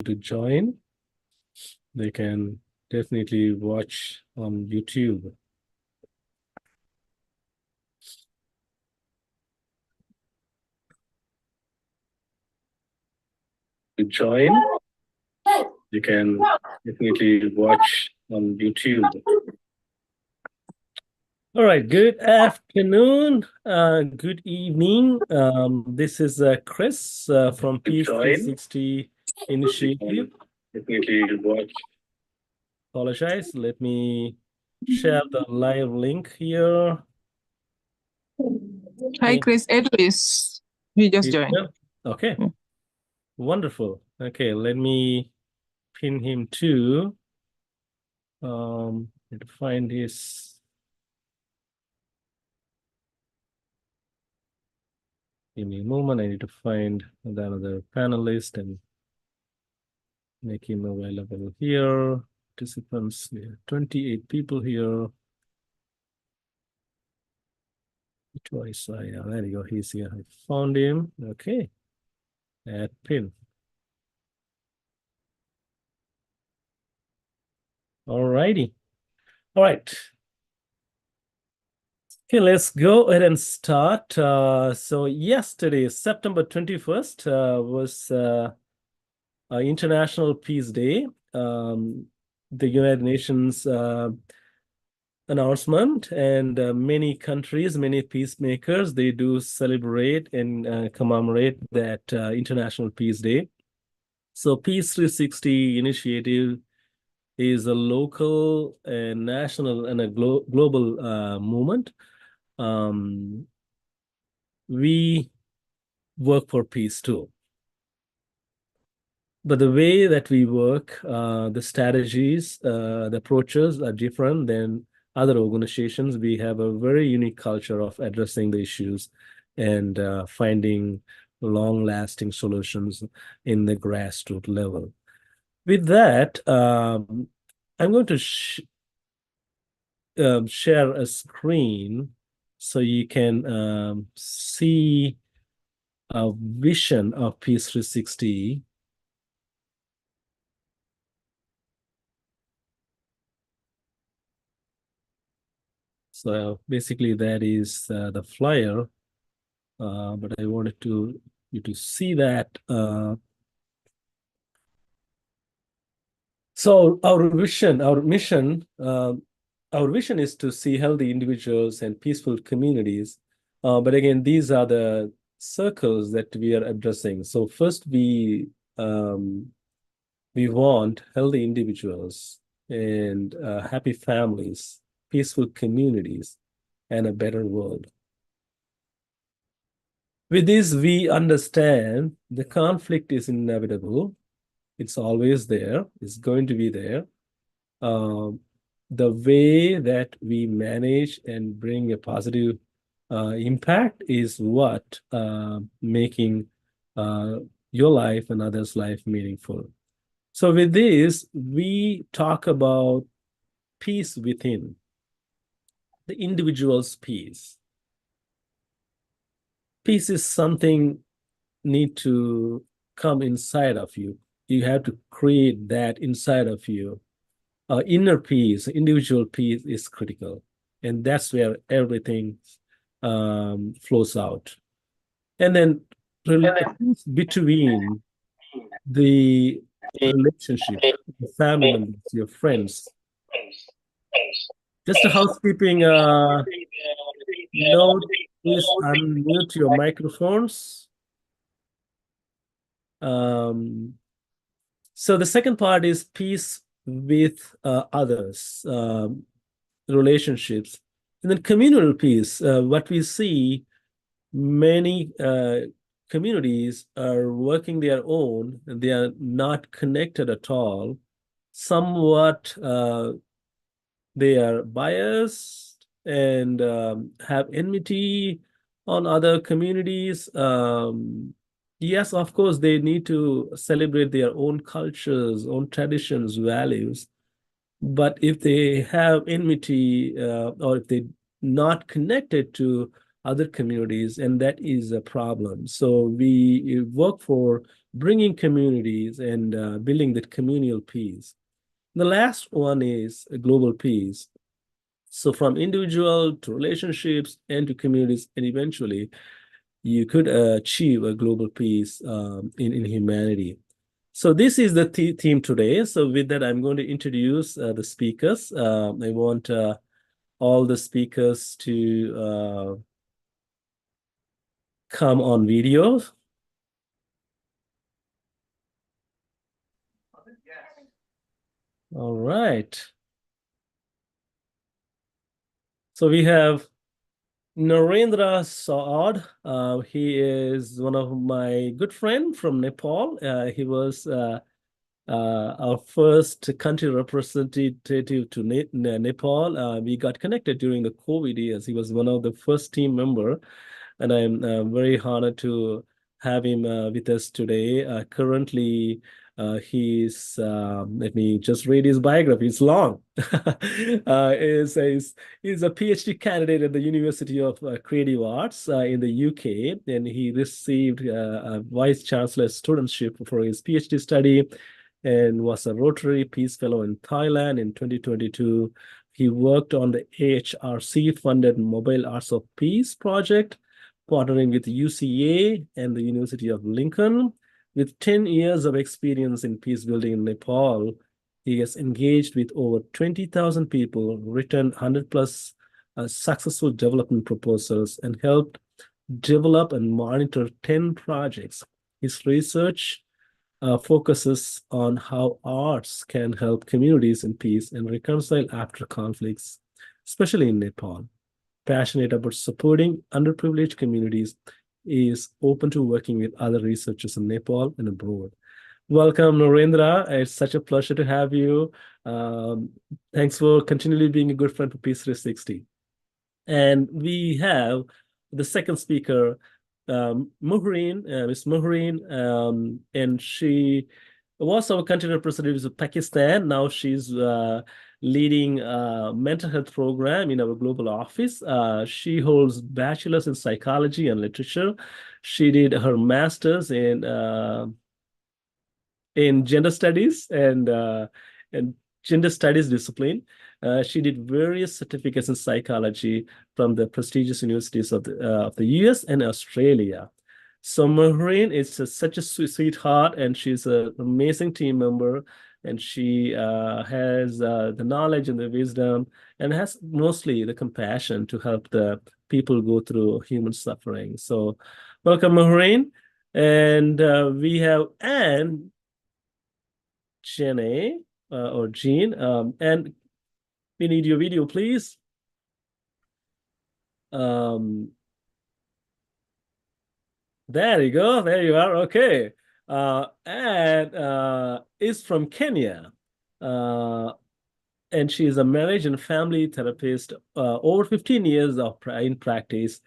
to join, they can definitely watch on YouTube. To join, you can definitely watch on YouTube. All right, good afternoon, good evening. This is Chris from Peace 360 Initiative. Definitely watch. Apologize. Let me share the live link here. Hi, Chris. Edwis. He just joined. Okay. Wonderful. Okay, let me pin him too. Need to find his. Give me a moment. I need to find the other panelist and make him available here. Participants, we have 28 people here. Twice, yeah, there you go. He's here. I found him. Okay. Add pin. All righty. All right. Okay, let's go ahead and start. So yesterday, September 21st, was International Peace Day. The United Nations announcement, and many countries, many peacemakers, they do celebrate and commemorate that International Peace Day. So Peace 360 initiative is a local and national and a global movement. We work for peace too. But the way that we work, the strategies, the approaches are different than other organizations. We have a very unique culture of addressing the issues and finding long-lasting solutions in the grassroots level. With that, I'm going to share a screen so you can see a vision of Peace 360. So basically that is the flyer, but I wanted you to see that. So our vision, our mission, our vision is to see healthy individuals and peaceful communities. But again, these are the circles that we are addressing. So first, we want healthy individuals and happy families, peaceful communities, and a better world. With this, we understand the conflict is inevitable. It's always there. It's going to be there. The way that we manage and bring a positive impact is what making your life and others' life meaningful. So with this, we talk about peace within, the individual's peace. Peace is something need to come inside of you. You have to create that inside of you. Inner peace, individual peace is critical. And that's where everything flows out. And then between the relationship, the family members, your friends. Just a housekeeping note, please unmute your microphones. So the second part is peace with others, relationships. And then communal peace, what we see, many communities are working their own, and they are not connected at all. Somewhat they are biased and have enmity on other communities. Yes, of course, they need to celebrate their own cultures, own traditions, values. But if they have enmity or if they're not connected to other communities, and that is a problem. So we work for bringing communities and building that communal peace. The last one is global peace. So from individual to relationships and to communities, and eventually you could achieve a global peace in humanity. So this is the theme today. So with that, I'm going to introduce the speakers. I want all the speakers to come on video. All right. So we have Narendra Saad. He is one of my good friend from Nepal. He was our first country representative to Nepal. We got connected during the COVID years. He was one of the first team member, and I'm very honored to have him with us today. Currently, he's let me just read his biography. It's long. He's a PhD candidate at the University of Creative Arts in the UK, and he received a Vice Chancellor studentship for his PhD study and was a Rotary Peace Fellow in Thailand in 2022. He worked on the AHRC-funded Mobile Arts of Peace project, partnering with UCA and the University of Lincoln. With 10 years of experience in peace building in Nepal, he has engaged with over 20,000 people, written 100 plus successful development proposals, and helped develop and monitor 10 projects. His research focuses on how arts can help communities in peace and reconcile after conflicts, especially in Nepal. Passionate about supporting underprivileged communities, is open to working with other researchers in Nepal and abroad. Welcome, Narendra. It's such a pleasure to have you. Thanks for continually being a good friend for Peace 360. And we have the second speaker, Muhreen, Ms. Muhreen, and she was our country representative of Pakistan. Now she's leading a mental health program in our global office. She holds bachelor's in psychology and literature. She did her master's in gender studies and gender studies discipline. She did various certificates in psychology from the prestigious universities of the US and Australia. So Maureen is such a sweetheart, and she's an amazing team member, and she has the knowledge and the wisdom, and has mostly the compassion to help the people go through human suffering. So welcome, Maureen. And we have Anne Jenny or Jean, and we need your video, please. There you go. There you are. Okay. And is from Kenya. And she is a marriage and family therapist, over 15 years in practice.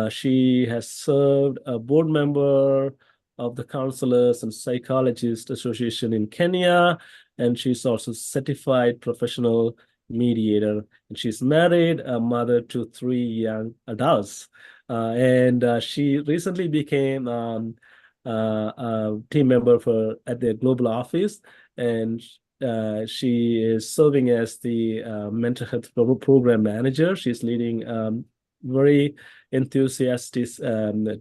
She has served a board member of the Counselors and Psychologists Association in Kenya, and she's also certified professional mediator. And she's married, a mother to 3 young adults. And she recently became a team member at the global office, and she is serving as the mental health program manager. She's leading very enthusiastic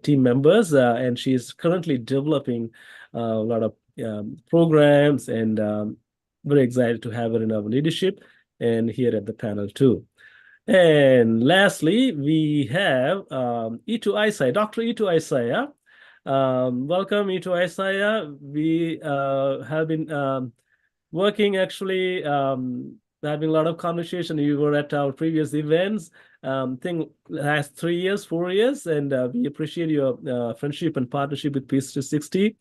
team members, and she's currently developing a lot of programs, and very excited to have her in our leadership and here at the panel too. And lastly, we have Itu Isaiah, Dr. Itu Isaiah. Welcome, Itu Isaiah. We have been working actually, having a lot of conversation. You were at our previous events, think last 3 years, 4 years, and we appreciate your friendship and partnership with Peace 360.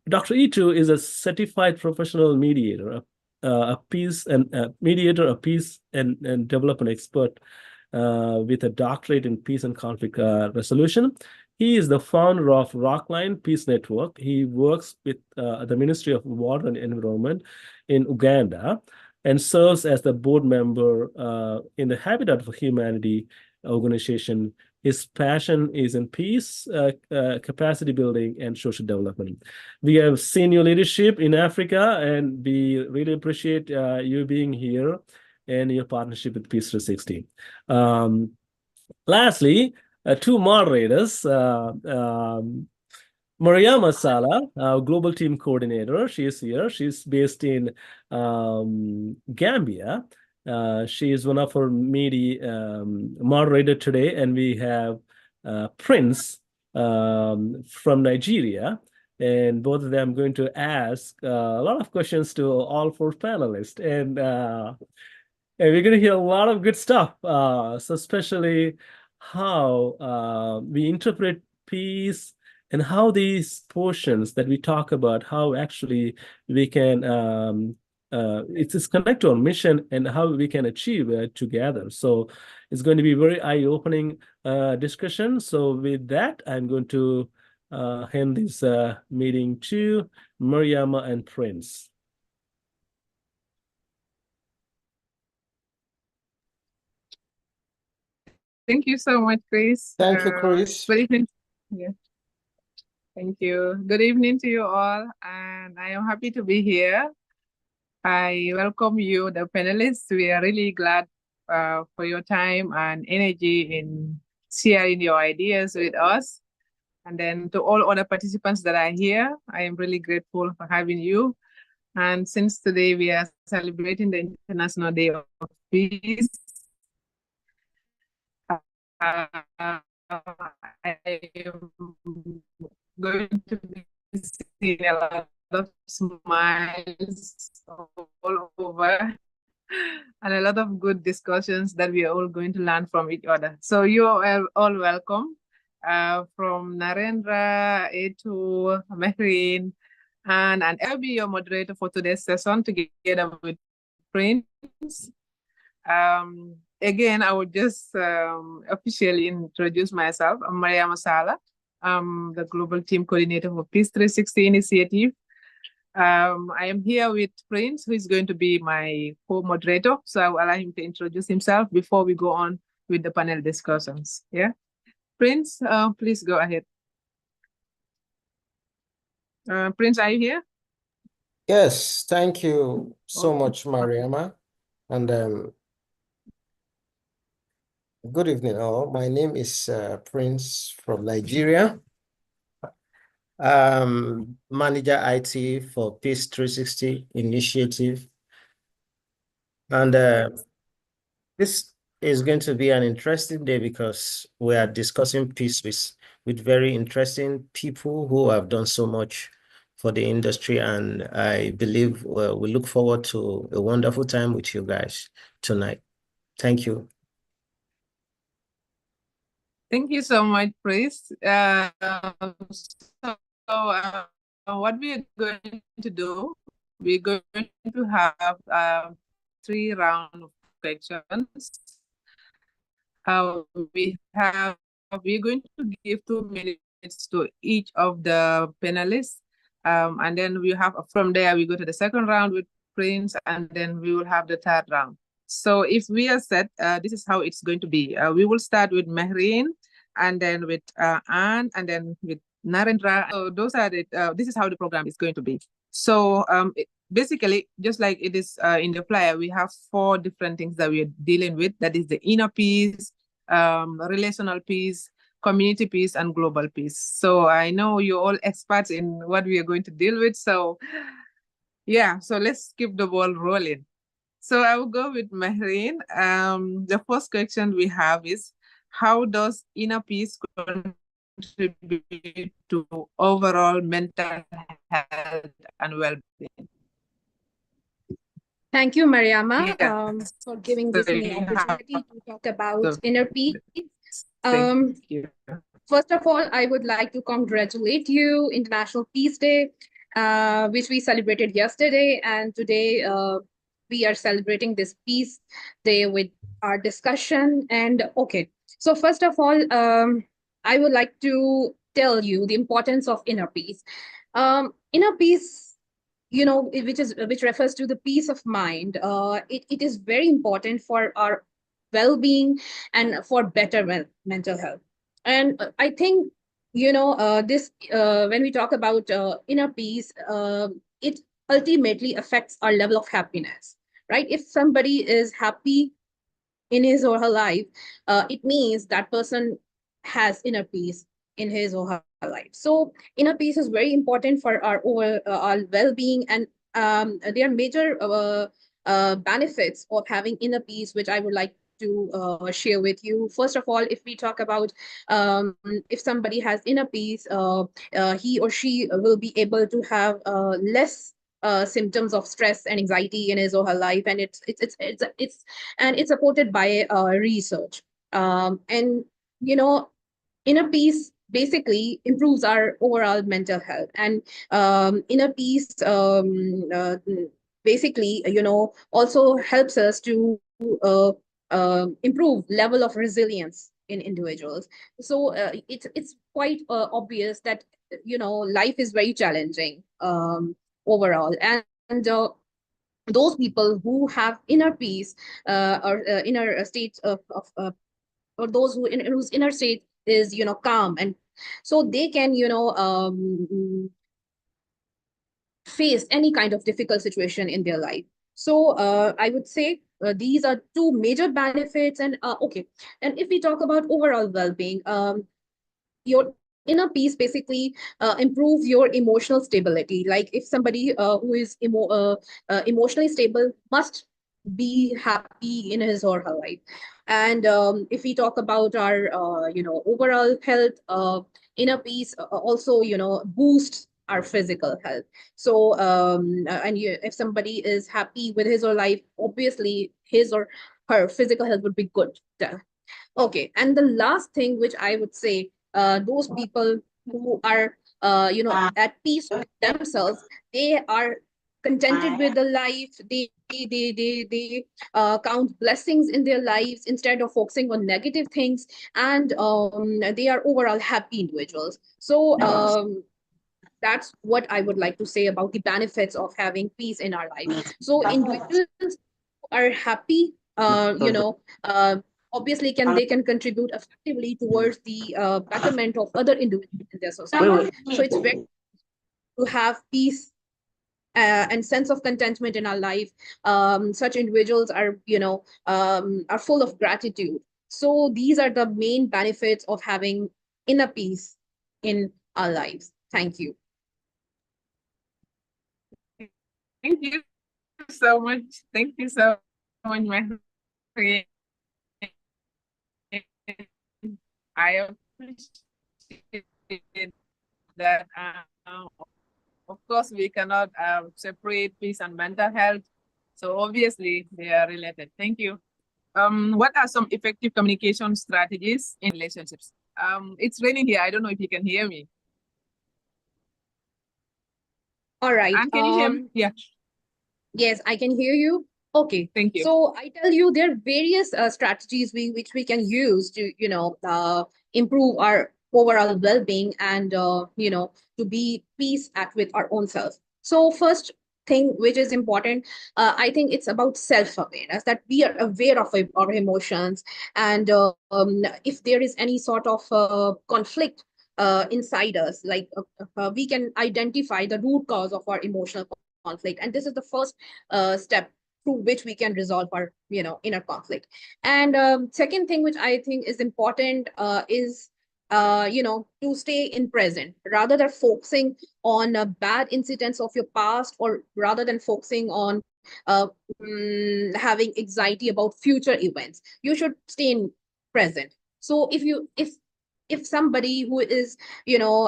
Dr. Itu is a certified professional mediator, a peace and mediator, a peace and development expert with a doctorate in peace and conflict resolution. He is the founder of Rockline Peace Network. He works with the Ministry of Water and Environment in Uganda and serves as the board member in the Habitat for Humanity organization His passion is in peace, capacity building, and social development. We have seen your leadership in Africa, and we really appreciate you being here and your partnership with Peace 360. Lastly, two moderators, Mariama Sala, our global team coordinator. She is here. She's based in Gambia. She is one of our media moderator today, and we have Prince from Nigeria. And both of them going to ask a lot of questions to all four panelists. And we're going to hear a lot of good stuff. So especially how we interpret peace and how these portions that we talk about, how actually we can, it's connected to our mission and how we can achieve it together. So it's going to be very eye-opening discussion. So with that, I'm going to hand this meeting to Mariama and Prince. Thank you so much, Chris. Thank you, Chris. Good evening. Yeah. Thank you. Good evening to you all, and I am happy to be here. I welcome you, the panelists. We are really glad for your time and energy in sharing your ideas with us. And then to all other participants that are here, I am really grateful for having you. And since today we are celebrating the International Day of Peace, I am going to be seeing a lot of smiles all over and a lot of good discussions that we are all going to learn from each other. So you are all welcome from Narendra, Etu, Mehreen, and I'll be your moderator for today's session together with Prince. Again, I would just officially introduce myself. I'm Mariama Sala. I'm the Global Team Coordinator for Peace 360 Initiative. I am here with Prince, who is going to be my co-moderator. So I will allow him to introduce himself before we go on with the panel discussions. Yeah, Prince, please go ahead. Prince, are you here? Yes, thank you so much, Mariama. And good evening, all. My name is Prince from Nigeria. Manager IT for Peace 360 Initiative. And this is going to be an interesting day because we are discussing peace with very interesting people who have done so much for the industry. And I believe we look forward to a wonderful time with you guys tonight. Thank you. Thank you so much, Prince. What we are going to do, we're going to have 3 rounds of questions. We're going to give 2 minutes to each of the panelists. And then we have from there, we go to the second round with Prince, and then we will have the third round. So if we are set, this is how it's going to be. We will start with Mehreen, and then with Anne, and then with Narendra. So those are the, this is how the program is going to be. So basically, just like it is in the flyer, we have 4 different things that we are dealing with. That is the inner peace, relational peace, community peace, and global peace. So I know you're all experts in what we are going to deal with. So yeah, so let's keep the ball rolling. So I will go with Mehreen. The first question we have is, how does inner peace contribute to overall mental health and well-being? Thank you, Mariama, Yeah. for giving this opportunity to talk about inner peace. Thank you. First of all, I would like to congratulate you, International Peace Day, which we celebrated yesterday, and today we are celebrating this Peace Day with our discussion. And okay, so first of all, I would like to tell you the importance of inner peace. Inner peace, you know, which refers to the peace of mind. It is very important for our well-being and for better mental health. And I think, you know, this when we talk about inner peace, it ultimately affects our level of happiness, right? If somebody is happy in his or her life, it means that person has inner peace in his or her life. So inner peace is very important for our well-being, and there are major benefits of having inner peace, which I would like to share with you. First of all, if we talk about if somebody has inner peace, he or she will be able to have less symptoms of stress and anxiety in his or her life, and it's supported by research. And you know, inner peace basically improves our overall mental health, and inner peace basically, you know, also helps us to improve level of resilience in individuals. So it's quite obvious that, you know, life is very challenging overall, and those people who have inner peace or inner state of or those whose inner state is, you know, calm, and so they can, you know, face any kind of difficult situation in their life. So I would say these are two major benefits. And okay, and if we talk about overall well-being, your inner peace basically improve your emotional stability. Like if somebody who is emotionally stable must be happy in his or her life. And if we talk about our you know, overall health, inner peace also, you know, boosts our physical health. So and if somebody is happy with his or life, obviously his or her physical health would be good. Okay, and the last thing which I would say, those people who are, you know, at peace with themselves, they are contented with the life. They count blessings in their lives instead of focusing on negative things, and they are overall happy individuals. So that's what I would like to say about the benefits of having peace in our life. So individuals are happy, you know, obviously they can contribute effectively towards the betterment of other individuals in their society. So it's very to have peace and sense of contentment in our life. Such individuals are, you know, are full of gratitude. So these are the main benefits of having inner peace in our lives. Thank you. Thank you so much. Thank you so much, Maria. I appreciate that. Of course, we cannot separate peace and mental health. So obviously they are related. Thank you. What are some effective communication strategies in relationships? It's raining here. I don't know if you can hear me. All right. And can you hear me? Yeah. Yes, I can hear you. Okay. Thank you. So I tell you, there are various strategies which we can use to, you know, improve our overall well-being and, you know, to be peace at with our own self. So first thing which is important, I think it's about self-awareness, that we are aware of our emotions, and if there is any sort of conflict inside us, like we can identify the root cause of our emotional conflict, and this is the first step through which we can resolve our, you know, inner conflict. And second thing which I think is important is you know, to stay in present rather than focusing on bad incidents of your past, or rather than focusing on having anxiety about future events. You should stay in present. So if somebody who is, you know,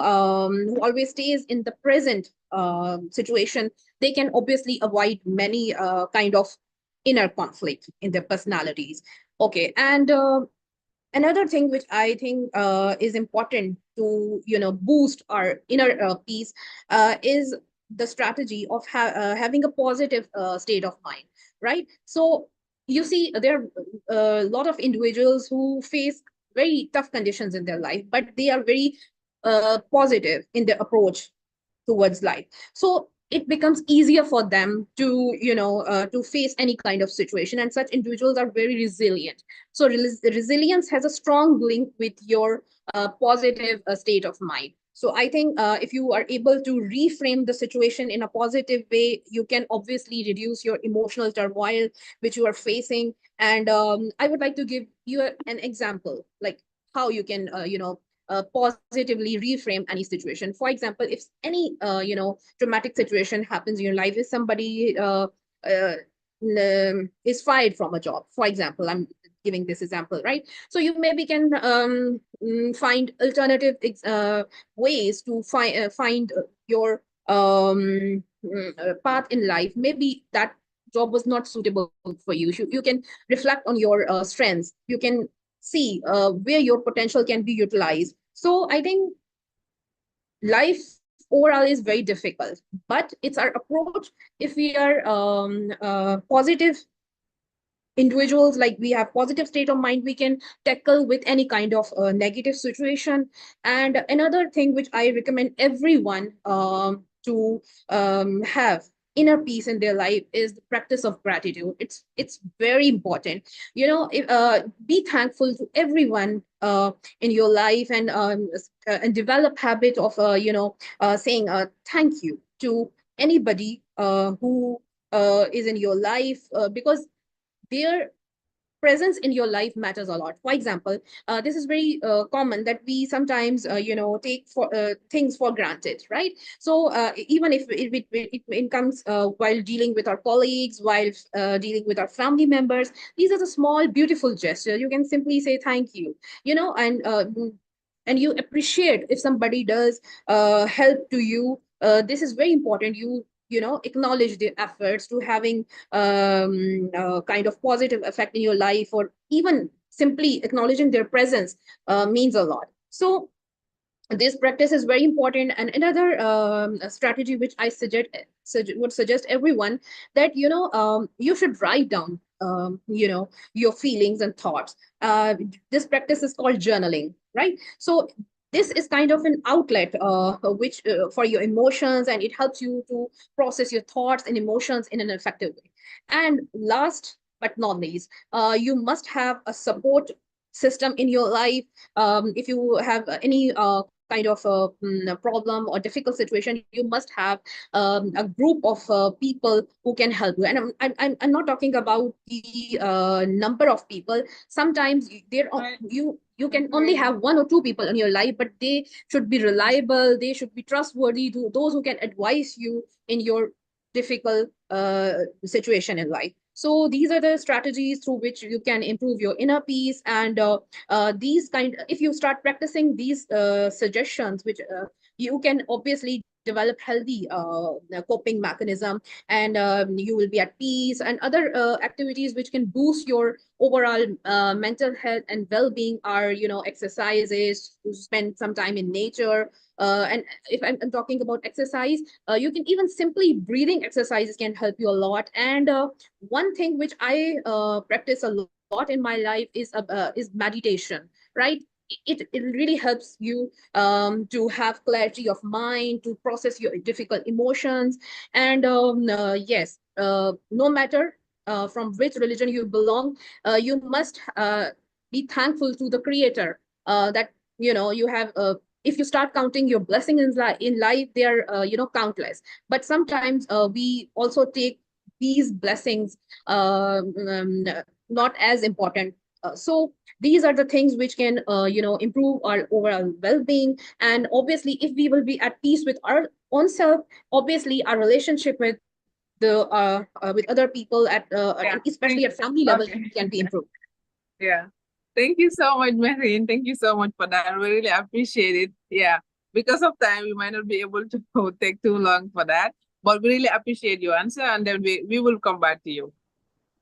who always stays in the present situation, they can obviously avoid many kind of inner conflict in their personalities. Okay, and another thing which I think is important to, you know, boost our inner peace is the strategy of having a positive state of mind, right? So you see, there are a lot of individuals who face very tough conditions in their life, but they are very positive in their approach towards life. So it becomes easier for them to, to face any kind of situation. And such individuals are very resilient. So resilience has a strong link with your positive state of mind. So I think if you are able to reframe the situation in a positive way, you can obviously reduce your emotional turmoil which you are facing. And I would like to give you an example, like how you can, positively reframe any situation. For example, if any, traumatic situation happens in your life, if somebody is fired from a job, for example, I'm giving this example, right? So you maybe can find alternative ways to find your path in life. Maybe that job was not suitable for you. You can reflect on your strengths. You can see where your potential can be utilized. So I think life overall is very difficult, but it's our approach. If we are positive individuals, like we have positive state of mind, we can tackle with any kind of negative situation. And another thing which I recommend everyone to have inner peace in their life is the practice of gratitude. It's very important. Be thankful to everyone in your life, and develop habit of saying thank you to anybody who is in your life, because their presence in your life matters a lot. For example, this is very common that we sometimes take for things for granted, right? So even if it comes while dealing with our colleagues, while dealing with our family members, these are the small beautiful gestures. You can simply say thank you, and you appreciate if somebody does help to you. This is very important. Acknowledge their efforts to having kind of positive effect in your life, or even simply acknowledging their presence means a lot. So this practice is very important. And another strategy which I would suggest everyone, that you should write down your feelings and thoughts. This practice is called journaling, right? So this is kind of an outlet which for your emotions, and it helps you to process your thoughts and emotions in an effective way. And last but not least, you must have a support system in your life. If you have any kind of a problem or difficult situation, you must have a group of people who can help you. And I'm not talking about the number of people. Sometimes you can only have one or two people in your life, but they should be reliable. They should be trustworthy, to those who can advise you in your difficult situation in life. So these are the strategies through which you can improve your inner peace. And if you start practicing these suggestions, which you can obviously develop healthy coping mechanism, and you will be at peace. And other activities which can boost your overall mental health and well-being are exercises, to spend some time in nature. And if I'm talking about exercise, you can even simply breathing exercises can help you a lot. And one thing which I practice a lot in my life is meditation, right? It really helps you to have clarity of mind, to process your difficult emotions. And yes, no matter from which religion you belong, you must be thankful to the creator, that you have if you start counting your blessings in life, they are countless. But sometimes we also take these blessings not as important. So these are the things which can improve our overall well-being. And obviously, if we will be at peace with our own self, obviously our relationship with with other people and especially at family level can be improved. Yeah. Thank you so much, Marian. Thank you so much for that. We really appreciate it. Yeah. Because of time, we might not be able to take too long for that, but we really appreciate your answer, and then we will come back to you.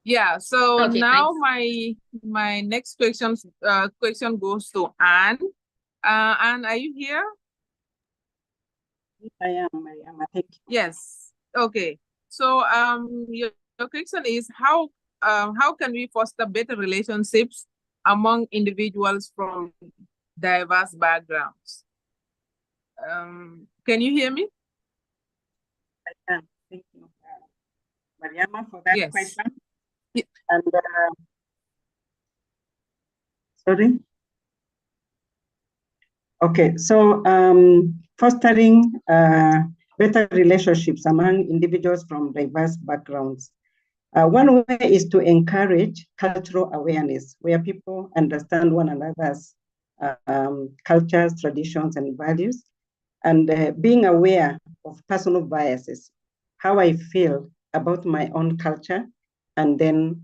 Yeah. So Okay, now thanks. my next question goes to Anne. Anne, are you here? I am, Mariam. Thank you. Yes. Okay. So your question is how can we foster better relationships among individuals from diverse backgrounds? Can you hear me? I can. Thank you, Mariama, for that Yes. question. Yeah. And sorry. Okay, so fostering better relationships among individuals from diverse backgrounds. One way is to encourage cultural awareness, where people understand one another's cultures, traditions, and values, and being aware of personal biases, how I feel about my own culture, and then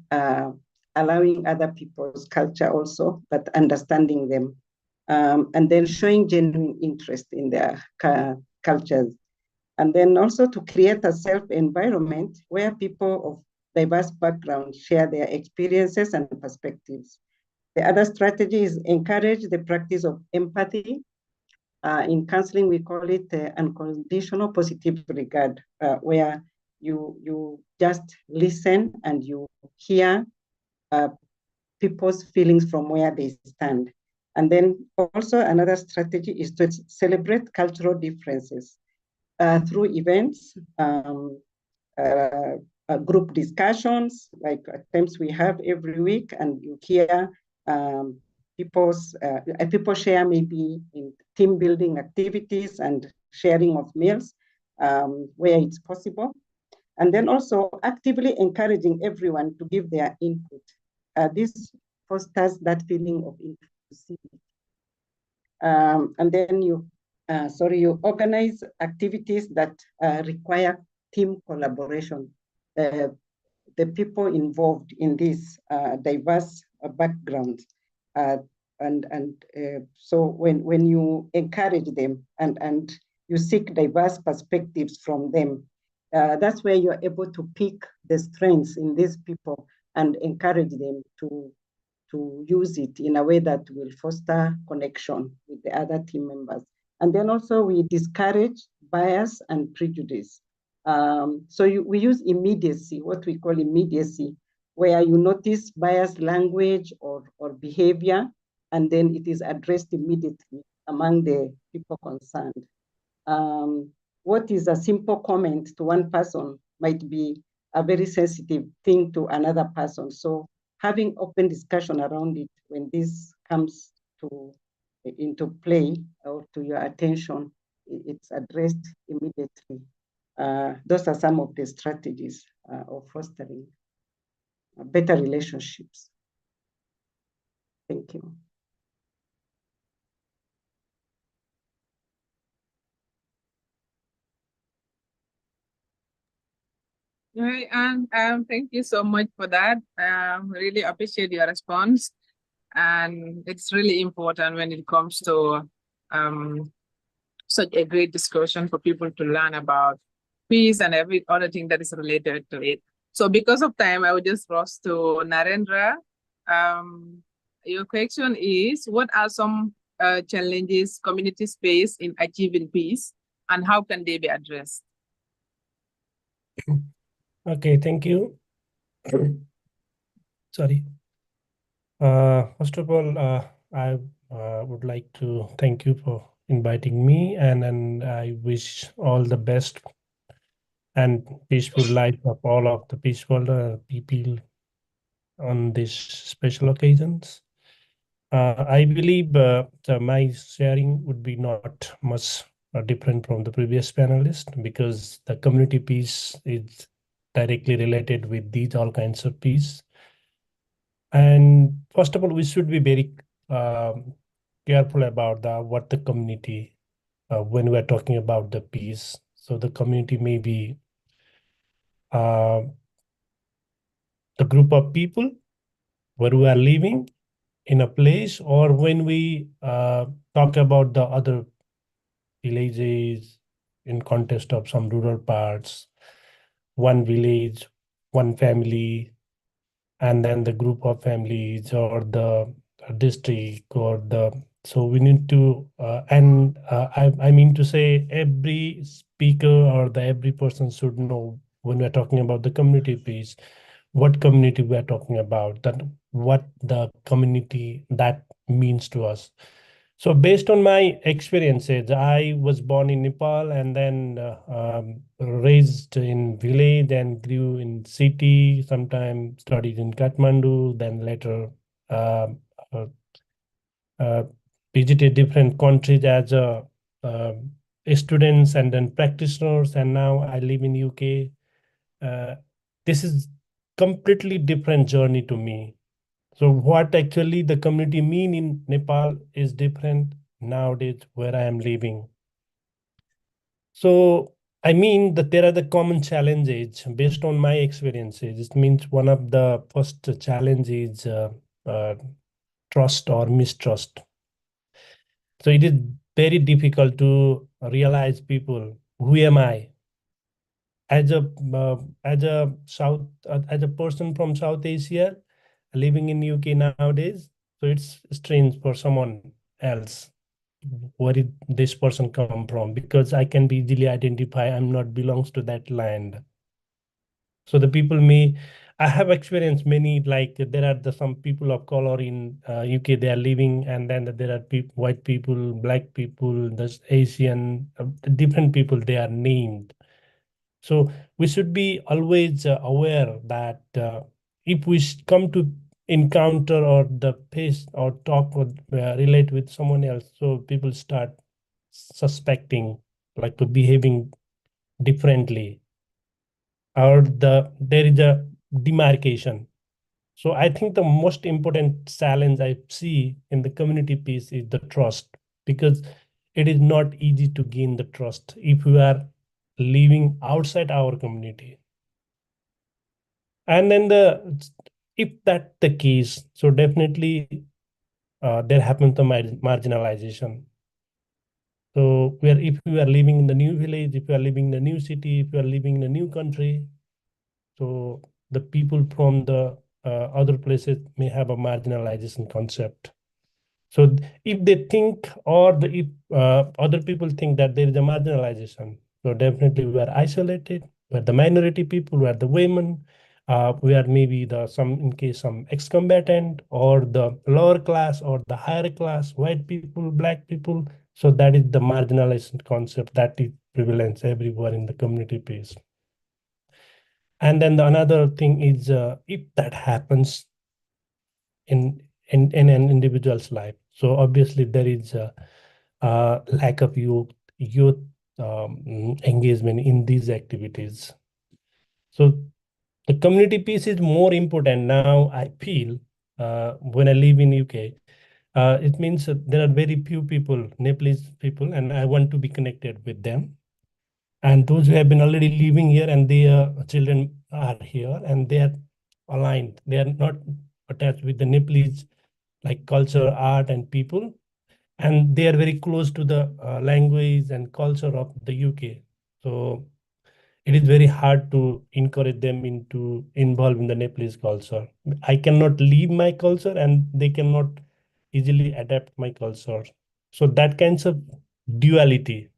allowing other people's culture also, but understanding them, and then showing genuine interest in their cultures. And then also to create a safe environment where people of diverse backgrounds share their experiences and perspectives. The other strategy is encourage the practice of empathy. In counseling, we call it unconditional positive regard, where you just listen and you hear people's feelings from where they stand. And then also another strategy is to celebrate cultural differences through events, group discussions, like times we have every week, and you hear people share maybe in team building activities and sharing of meals where it's possible. And then also actively encouraging everyone to give their input. This fosters that feeling of inclusivity. And then you organize activities that require team collaboration. The people involved in this diverse background. So when you encourage them and you seek diverse perspectives from them, that's where you're able to pick the strengths in these people and encourage them to use it in a way that will foster connection with the other team members. And then also we discourage bias and prejudice. We use immediacy, what we call immediacy, where you notice biased language or behavior, and then it is addressed immediately among the people concerned. What is a simple comment to one person might be a very sensitive thing to another person. So having open discussion around it when this comes into play or to your attention, it's addressed immediately. Those are some of the strategies of fostering better relationships. Thank you. Right, and thank you so much for that. Really appreciate your response. And it's really important when it comes to such a great discussion for people to learn about peace and every other thing that is related to it. So because of time, I will just rush to Narendra. Your question is, what are some challenges communities face in achieving peace, and how can they be addressed? Okay, thank you. Sorry. First of all, I would like to thank you for inviting me, and I wish all the best and peaceful life of all of the peaceful people on these special occasions. I believe my sharing would be not much different from the previous panelist, because the community peace is directly related with these all kinds of peace. And first of all, we should be very careful about what the community, when we're talking about the peace. So the community may be the group of people where we are living in a place, or when we talk about the other villages in context of some rural parts, one village, one family, and then the group of families, or the district, or the, so we need to I mean to say, every speaker or every person should know, when we're talking about the community piece, what community we're talking about, that what the community that means to us. So based on my experiences, I was born in Nepal and then raised in village and grew in city, sometimes studied in Kathmandu, then later uh, uh, uh, visited different countries as students and then practitioners, and now I live in UK. This is completely different journey to me. So what actually the community mean in Nepal is different nowadays where I am living. So I mean that there are the common challenges based on my experiences. It means one of the first challenge is trust or mistrust. So it is very difficult to realize people, who am I? As a person from South Asia living in UK nowadays, so it's strange for someone else. Where did this person come from? Because I can be easily identify I'm not belongs to that land. So the people may, I have experienced many, like there are some people of color in UK, they are living, and then there are white people, black people, there's Asian, different people, they are named. So we should be always aware that if we come to encounter or the face or talk or relate with someone else, so people start suspecting, like behaving differently, or there is a demarcation. So I think the most important challenge I see in the community piece is the trust, because it is not easy to gain the trust if we are living outside our community. And then if that's the case, so definitely there happens the marginalization. So if we are living in the new village, if we are living in the new city, if we are living in a new country, so the people from the other places may have a marginalization concept. So if they think, or if other people think that there is a marginalization, so definitely we are isolated. We are the minority people. We are the women. We are maybe in case some ex-combatant or the lower class or the higher class, white people, black people. So that is the marginalization concept that is prevalent everywhere in the community piece. And then another thing is if that happens in an individual's life, so obviously there is a lack of youth engagement in these activities. So the community piece is more important now, I feel, when I live in UK. It means there are very few people, Nepalese people, and I want to be connected with them. And those who have been already living here and their children are here and they are aligned. They are not attached with the Nepalese like culture, art, and people. And they are very close to the language and culture of the UK. So it is very hard to encourage them into involve in the Nepalese culture. I cannot leave my culture and they cannot easily adapt my culture. So that kinds of duality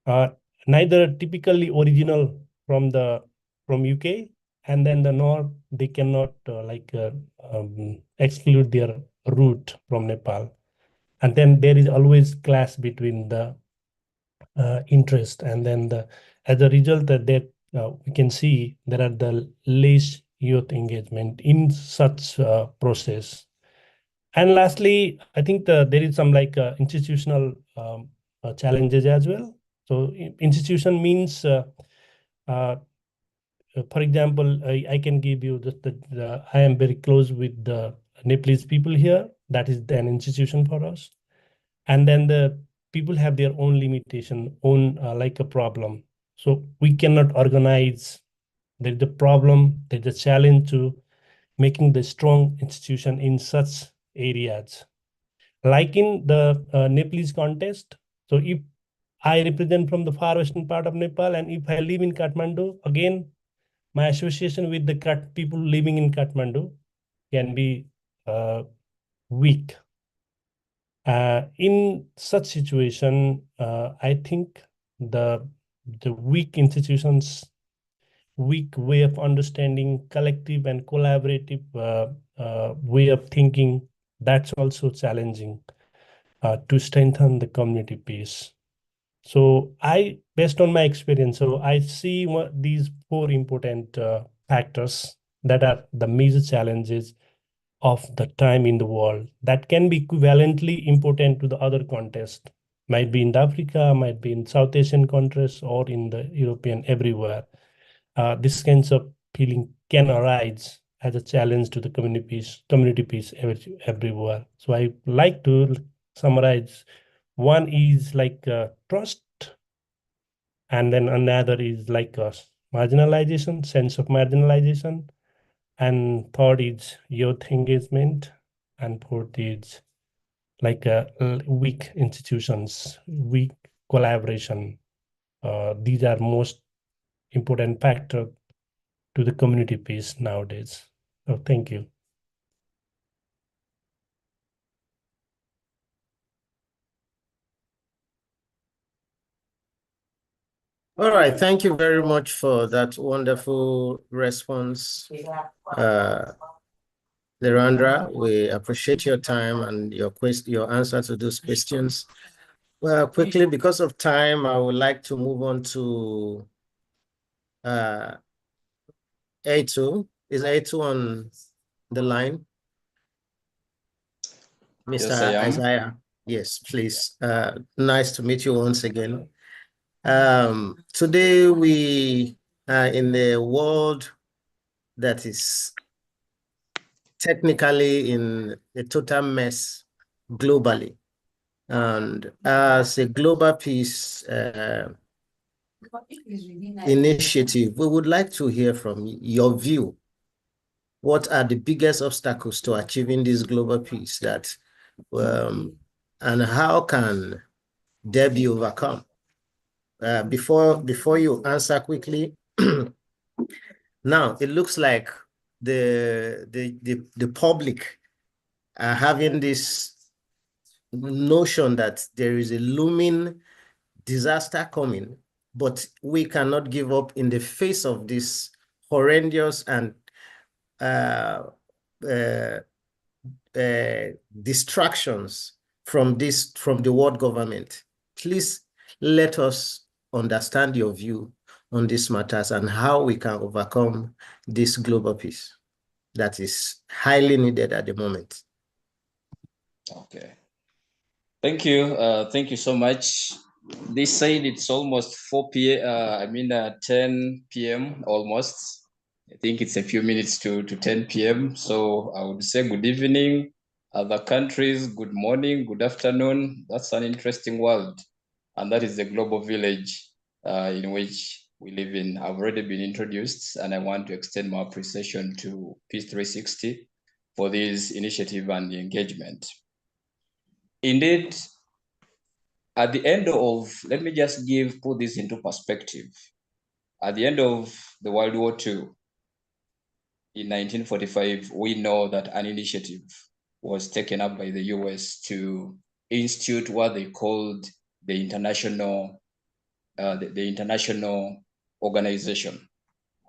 are neither typically original from UK, and then the North they cannot exclude their root from Nepal, and then there is always clash between the interest, and then as a result that we can see there are the less youth engagement in such process. And lastly, I think there is some institutional challenges as well. So institution means, for example, I can give you I am very close with the Nepalese people here. That is an institution for us. And then the people have their own limitation, own like a problem. So we cannot organize. There's a problem. There's a challenge to making the strong institution in such areas. Like in the Nepalese contest, so if I represent from the far western part of Nepal, and if I live in Kathmandu, again, my association with the people living in Kathmandu can be weak. In such situation, I think the weak institutions, weak way of understanding collective and collaborative way of thinking, that's also challenging. to strengthen the community peace. So based on my experience, so I see these four important factors that are the major challenges of the time in the world that can be equivalently important to the other context. Might be in Africa, might be in South Asian countries, or in the European, everywhere. This kinds of feeling can arise as a challenge to the community peace everywhere. So I like to summarize. One is like trust, and then another is like marginalization, sense of marginalization, and third is youth engagement, and fourth is like weak institutions, weak collaboration. These are most important factor to the community peace nowadays. So thank you. All right, thank you very much for that wonderful response, Lerandra. We appreciate your time and your answer to those questions. Well, quickly, because of time, I would like to move on to A2. Is A2 on the line? Mr. Yes, I am. Isaiah. Yes, please. Nice to meet you once again. Today we are in a world that is technically in a total mess globally. And as a global peace initiative, we would like to hear from your view. What are the biggest obstacles to achieving this global peace and how can they be overcome? Before you answer quickly, now it looks like the public are having this notion that there is a looming disaster coming, but we cannot give up in the face of this horrendous and distractions from the world government. Please let us understand your view on these matters and how we can overcome this global peace that is highly needed at the moment. Okay. Thank you. Thank you so much. They said it's almost 4 p.m. 10 p.m. almost. I think it's a few minutes to 10 p.m. So I would say good evening, other countries, good morning, good afternoon. That's an interesting world. And that is the global village in which we live in. I've already been introduced, and I want to extend my appreciation to Peace 360 for this initiative and the engagement. Indeed, at the end of, let me just put this into perspective. At the end of the World War II, in 1945, we know that an initiative was taken up by the US to institute what they called the international organization.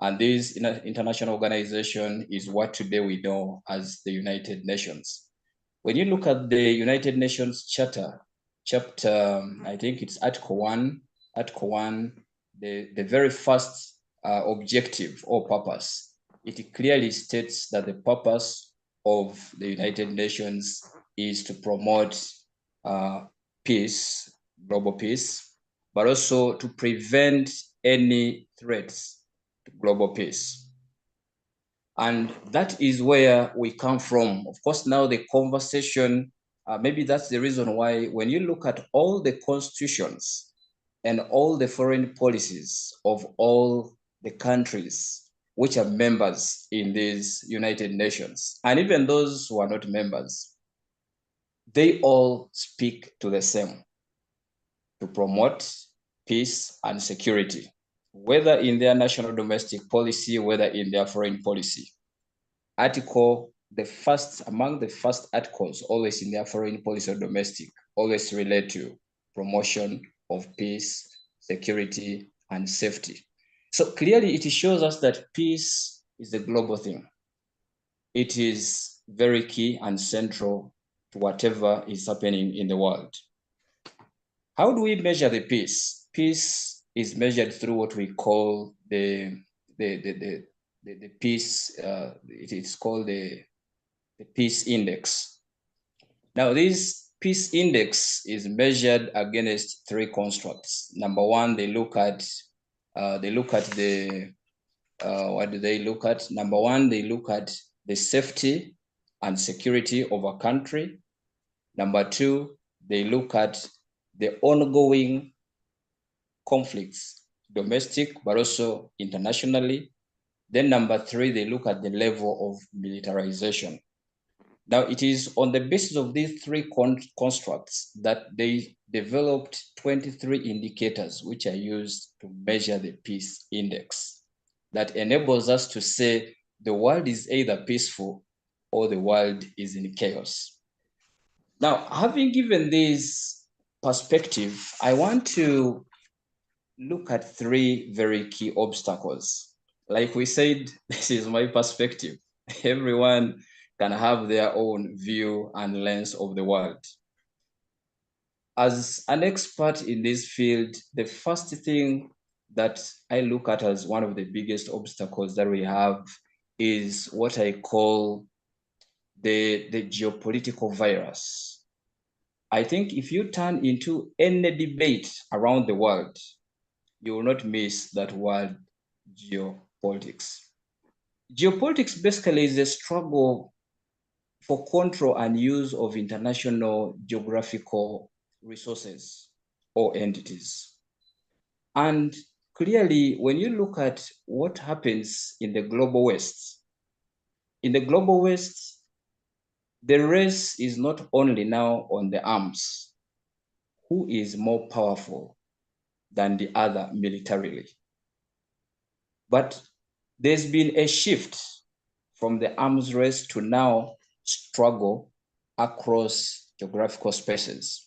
And this international organization is what today we know as the United Nations. When you look at the United Nations Charter, chapter, I think it's Article 1, the very first objective or purpose, it clearly states that the purpose of the United Nations is to promote peace, global peace, but also to prevent any threats to global peace. And that is where we come from. Of course, now the conversation, maybe that's the reason why when you look at all the constitutions and all the foreign policies of all the countries which are members in these United Nations, and even those who are not members, they all speak to the same, to promote peace and security, whether in their national domestic policy, whether in their foreign policy. Among the first articles, always in their foreign policy or domestic, always relate to promotion of peace, security, and safety. So clearly it shows us that peace is a global thing. It is very key and central to whatever is happening in the world. How do we measure the peace? Peace is measured through what we call the peace. It is called the peace index. Now, this peace index is measured against three constructs. Number one, they look at the what do they look at? Number one, they look at the safety and security of a country. Number two, they look at the ongoing conflicts, domestic, but also internationally. Then number three, they look at the level of militarization. Now, it is on the basis of these three constructs that they developed 23 indicators which are used to measure the peace index that enables us to say the world is either peaceful or the world is in chaos. Now, having given this perspective, I want to look at three very key obstacles. Like we said, this is my perspective. Everyone can have their own view and lens of the world. As an expert in this field, the first thing that I look at as one of the biggest obstacles that we have is what I call the geopolitical virus. I think if you turn into any debate around the world, you will not miss that word, geopolitics. Geopolitics basically is a struggle for control and use of international geographical resources or entities. And clearly, when you look at what happens in the global West, the race is not only now on the arms, who is more powerful than the other militarily. But there's been a shift from the arms race to now struggle across geographical spaces.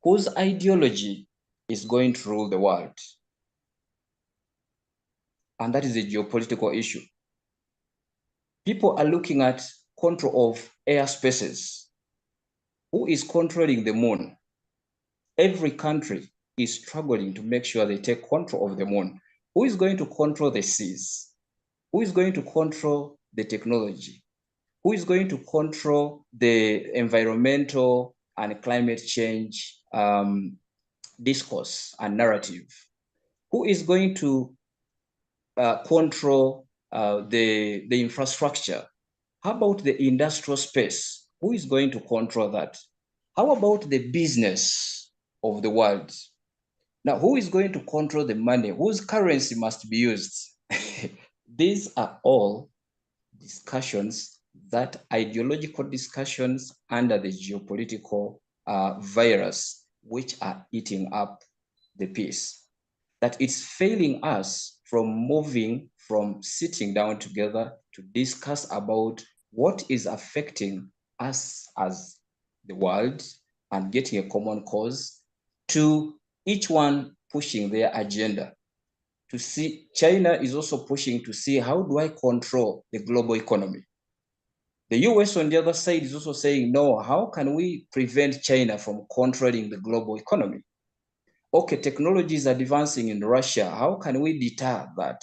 Whose ideology is going to rule the world? And that is a geopolitical issue. People are looking at control of airspaces. Who is controlling the moon? Every country is struggling to make sure they take control of the moon. Who is going to control the seas? Who is going to control the technology? Who is going to control the environmental and climate change discourse and narrative? Who is going to control the infrastructure? How about the industrial space? Who is going to control that? How about the business of the world? Now, who is going to control the money? Whose currency must be used? These are all discussions, that ideological discussions under the geopolitical virus, which are eating up the peace. That it's failing us from moving from sitting down together to discuss about what is affecting us as the world and getting a common cause, to each one pushing their agenda. To see, China is also pushing to see, how do I control the global economy? The US on the other side is also saying, no, how can we prevent China from controlling the global economy? Okay, technology is advancing in Russia. How can we deter that?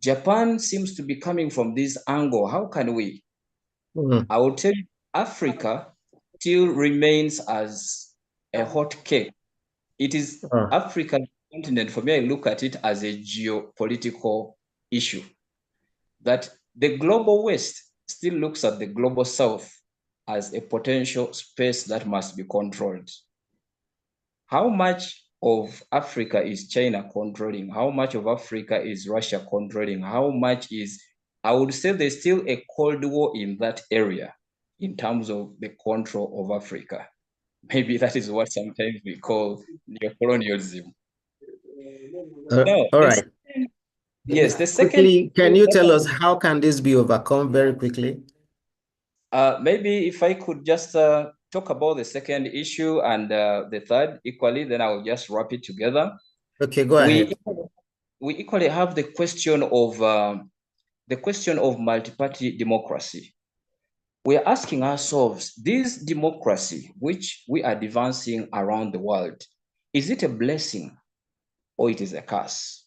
Japan seems to be coming from this angle. How can we? I will tell you, Africa still remains as a hot cake. It is African continent. For me, I look at it as a geopolitical issue. That the global West still looks at the global South as a potential space that must be controlled. How much of Africa is China controlling? How much of Africa is Russia controlling? How much is, I would say there's still a Cold War in that area in terms of the control of Africa. Maybe that is what sometimes we call neocolonialism. All right. Yes, the quickly, can you tell us how can this be overcome very quickly? Maybe if I could just talk about the second issue and the third equally, then I'll just wrap it together. Okay, go ahead. We equally have the question of multi-party democracy. we are asking ourselves, this democracy which we are advancing around the world, is it a blessing or it is a curse?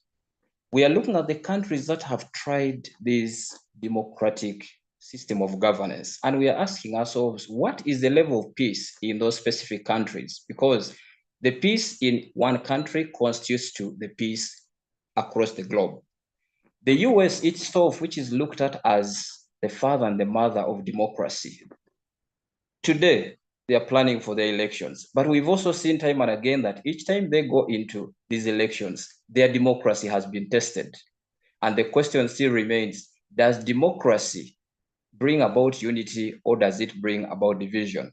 We are looking at the countries that have tried this democratic system of governance, and we are asking ourselves, what is the level of peace in those specific countries? Because the peace in one country constitutes to the peace across the globe. The US itself, which is looked at as the father and the mother of democracy, today they are planning for the elections. But we've also seen time and again that each time they go into these elections, their democracy has been tested. And the question still remains, does democracy bring about unity or does it bring about division?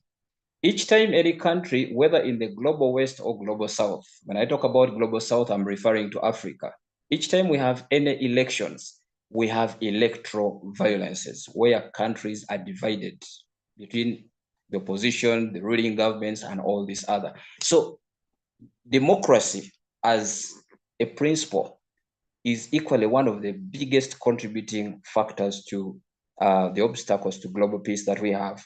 Each time any country, whether in the global West or global South, when I talk about global South, I'm referring to Africa. Each time we have any elections, we have electoral violences where countries are divided between the opposition, the ruling governments, and all this other. So democracy as a principle is equally one of the biggest contributing factors to the obstacles to global peace that we have.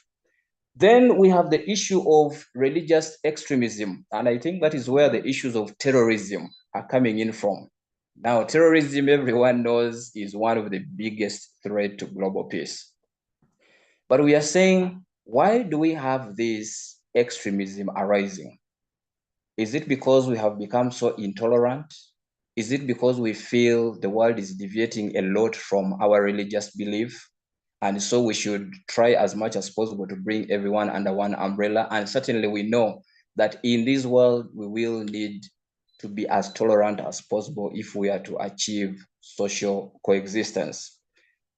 Then we have the issue of religious extremism, and I think that is where the issues of terrorism are coming in from. Now, terrorism, everyone knows, is one of the biggest threats to global peace. But we are saying, why do we have this extremism arising? Is it because we have become so intolerant? Is it because we feel the world is deviating a lot from our religious belief? And so we should try as much as possible to bring everyone under one umbrella. And certainly we know that in this world, we will need to be as tolerant as possible if we are to achieve social coexistence.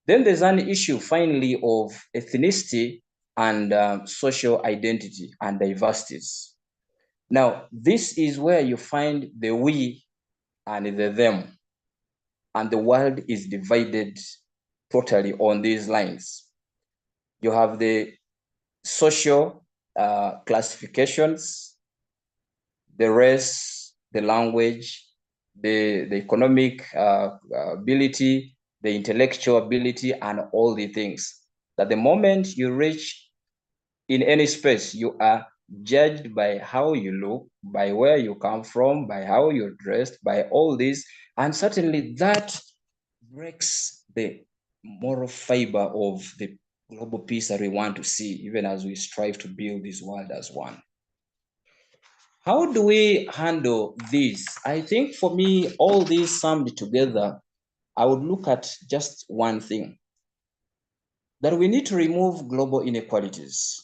Then there's an issue, finally, of ethnicity and social identity and diversities. Now, this is where you find the we and the them, and the world is divided totally on these lines. You have the social classifications, the race, the language, the economic ability, the intellectual ability, and all the things. That the moment you reach in any space, you are judged by how you look, by where you come from, by how you're dressed, by all this. And certainly that breaks the moral fiber of the global peace that we want to see, even as we strive to build this world as one. How do we handle this? I think for me, all these summed together, I would look at just one thing, that we need to remove global inequalities.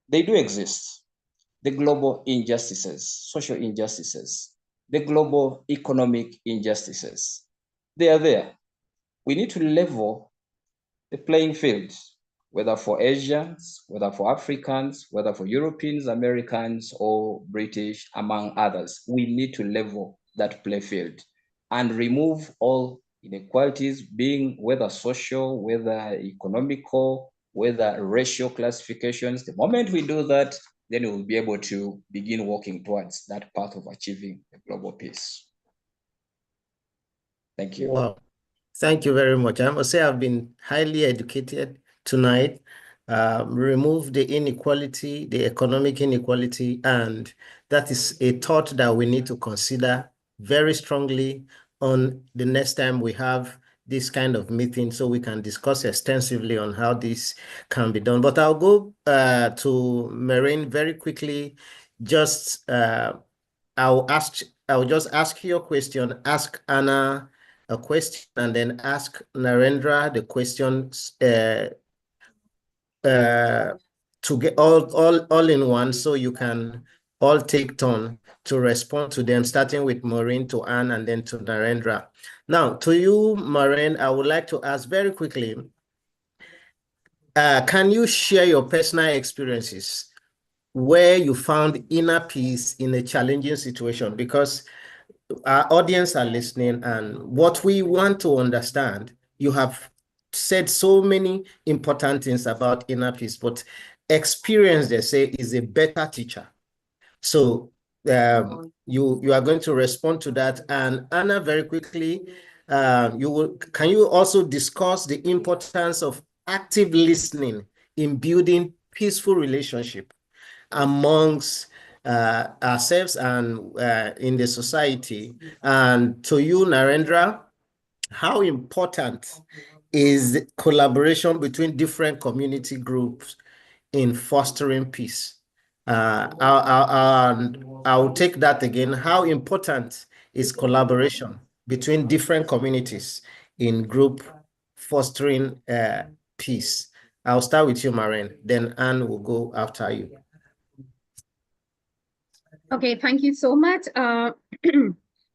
They do exist. The global injustices, social injustices, the global economic injustices, they are there. We need to level the playing field, whether for Asians, whether for Africans, whether for Europeans, Americans, or British, among others. We need to level that play field and remove all inequalities, being whether social, whether economical, whether racial classifications. The moment we do that, then we will be able to begin working towards that path of achieving a global peace. Thank you. Wow. Thank you very much. I must say I've been highly educated tonight. Remove the inequality, the economic inequality, and that is a thought that we need to consider very strongly on the next time we have this kind of meeting, so we can discuss extensively on how this can be done. But I'll go to Marine very quickly. Just I'll just ask you a question, ask Anna a question, and then ask Narendra the questions to get all in one, so you can all take turn to respond to them, starting with Maureen to Anne and then to Narendra. Now, to you, Maureen, I would like to ask very quickly, can you share your personal experiences where you found inner peace in a challenging situation? Because our audience are listening, and what we want to understand, you have said so many important things about inner peace, but experience, they say, is a better teacher. So you are going to respond to that. And Anna, very quickly, can you also discuss the importance of active listening in building peaceful relationship amongst ourselves and in the society. And to you, Narendra, how important is collaboration between different community groups in fostering peace? I'll take that again. How important is collaboration between different communities in group fostering peace? I'll start with you, Maren, then Anne will go after you. Okay, thank you so much.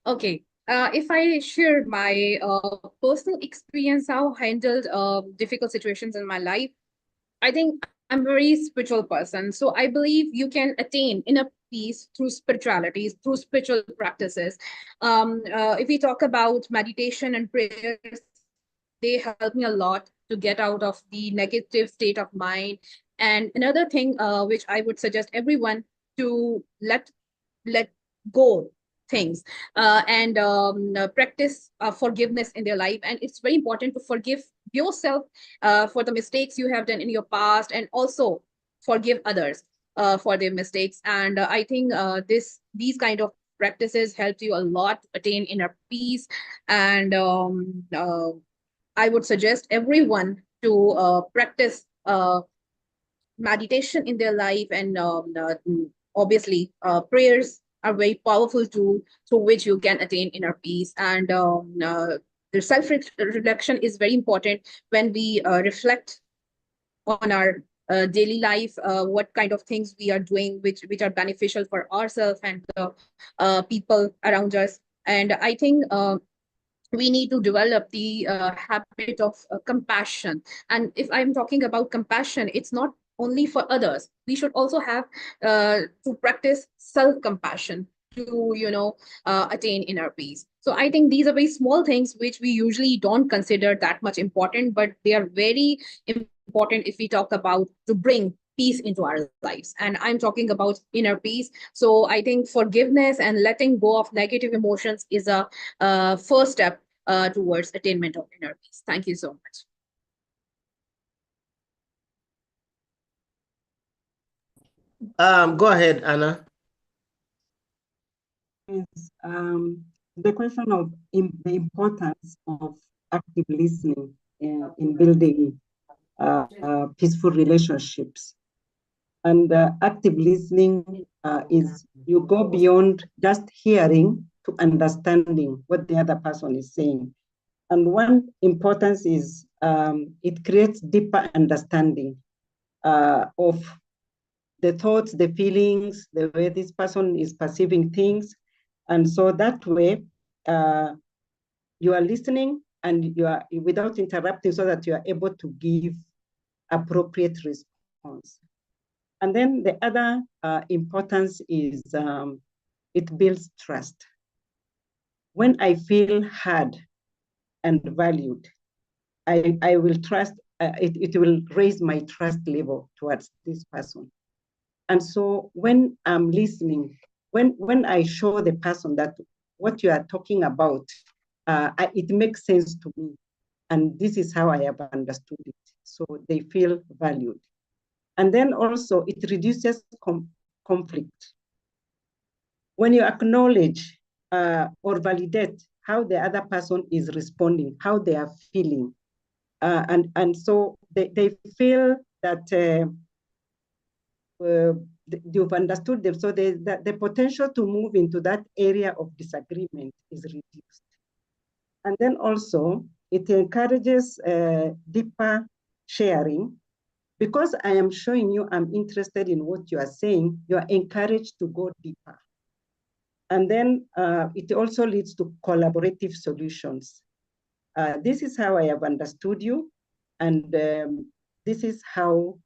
Okay, if I share my personal experience, how I handled difficult situations in my life, I think I'm a very spiritual person. So I believe you can attain inner peace through spirituality, through spiritual practices. If we talk about meditation and prayers, they help me a lot to get out of the negative state of mind. And another thing which I would suggest everyone to let go things and practice forgiveness in their life. And it's very important to forgive yourself for the mistakes you have done in your past, and also forgive others for their mistakes. And I think these kind of practices help you a lot attain inner peace. And I would suggest everyone to practice meditation in their life. And obviously prayers are very powerful tool through which you can attain inner peace. And the self-reflection is very important when we reflect on our daily life, what kind of things we are doing which are beneficial for ourselves and the people around us. And I think we need to develop the habit of compassion. And if I'm talking about compassion, it's not only for others. We should also have to practice self-compassion to attain inner peace. So I think these are very small things which we usually don't consider that much important, but they are very important if we talk about to bring peace into our lives. And I'm talking about inner peace. So I think forgiveness and letting go of negative emotions is a first step towards attainment of inner peace. Thank you so much. Go ahead, Anna. Yes, the question of the importance of active listening in building peaceful relationships. And active listening is you go beyond just hearing to understanding what the other person is saying. And one importance is it creates deeper understanding of the thoughts, the feelings, the way this person is perceiving things. And so that way, you are listening and you are without interrupting, so that you are able to give appropriate response. And then the other importance is it builds trust. When I feel heard and valued, I will trust, it will raise my trust level towards this person. And so when I'm listening, when I show the person that what you are talking about, it makes sense to me. And this is how I have understood it. So they feel valued. And then also it reduces conflict. When you acknowledge or validate how the other person is responding, how they are feeling, and so they feel that you've understood them. So the potential to move into that area of disagreement is reduced. And then also it encourages deeper sharing. Because I am showing you I'm interested in what you are saying, you are encouraged to go deeper. And then it also leads to collaborative solutions. This is how I have understood you, and this is how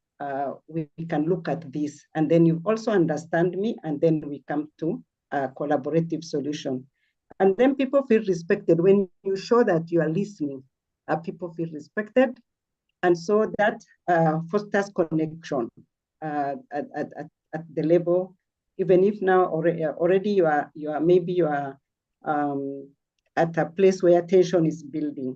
we can look at this. And then you also understand me, and then we come to a collaborative solution. And then people feel respected. When you show that you are listening, people feel respected. And so that fosters connection at the level, even if now already you are maybe you are at a place where tension is building.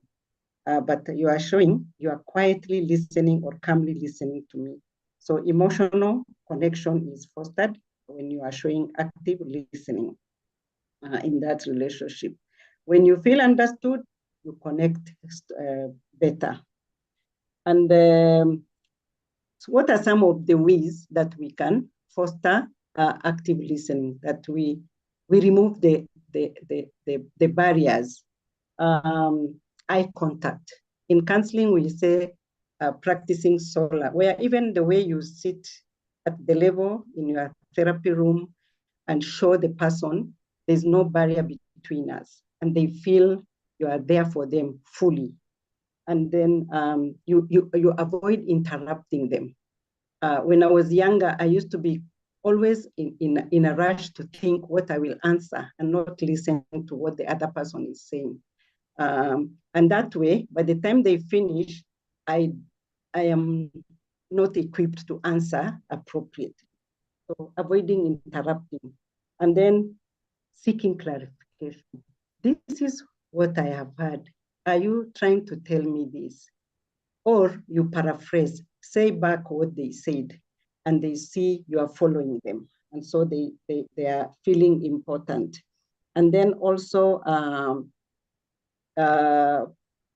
but you are showing you are quietly listening or calmly listening to me. So emotional connection is fostered when you are showing active listening in that relationship. When you feel understood, you connect better. And so what are some of the ways that we can foster active listening, that we remove the barriers? Eye contact. In counseling, we say practicing SOLA, where even the way you sit at the level in your therapy room and show the person there's no barrier between us, and they feel you are there for them fully. And then you avoid interrupting them. When I was younger, I used to be always in a rush to think what I will answer and not listen to what the other person is saying. And that way, by the time they finish, I am not equipped to answer appropriately. So avoiding interrupting, and then seeking clarification. This is what I have heard. Are you trying to tell me this? Or you paraphrase, say back what they said, and they see you are following them. And so they are feeling important. And then also,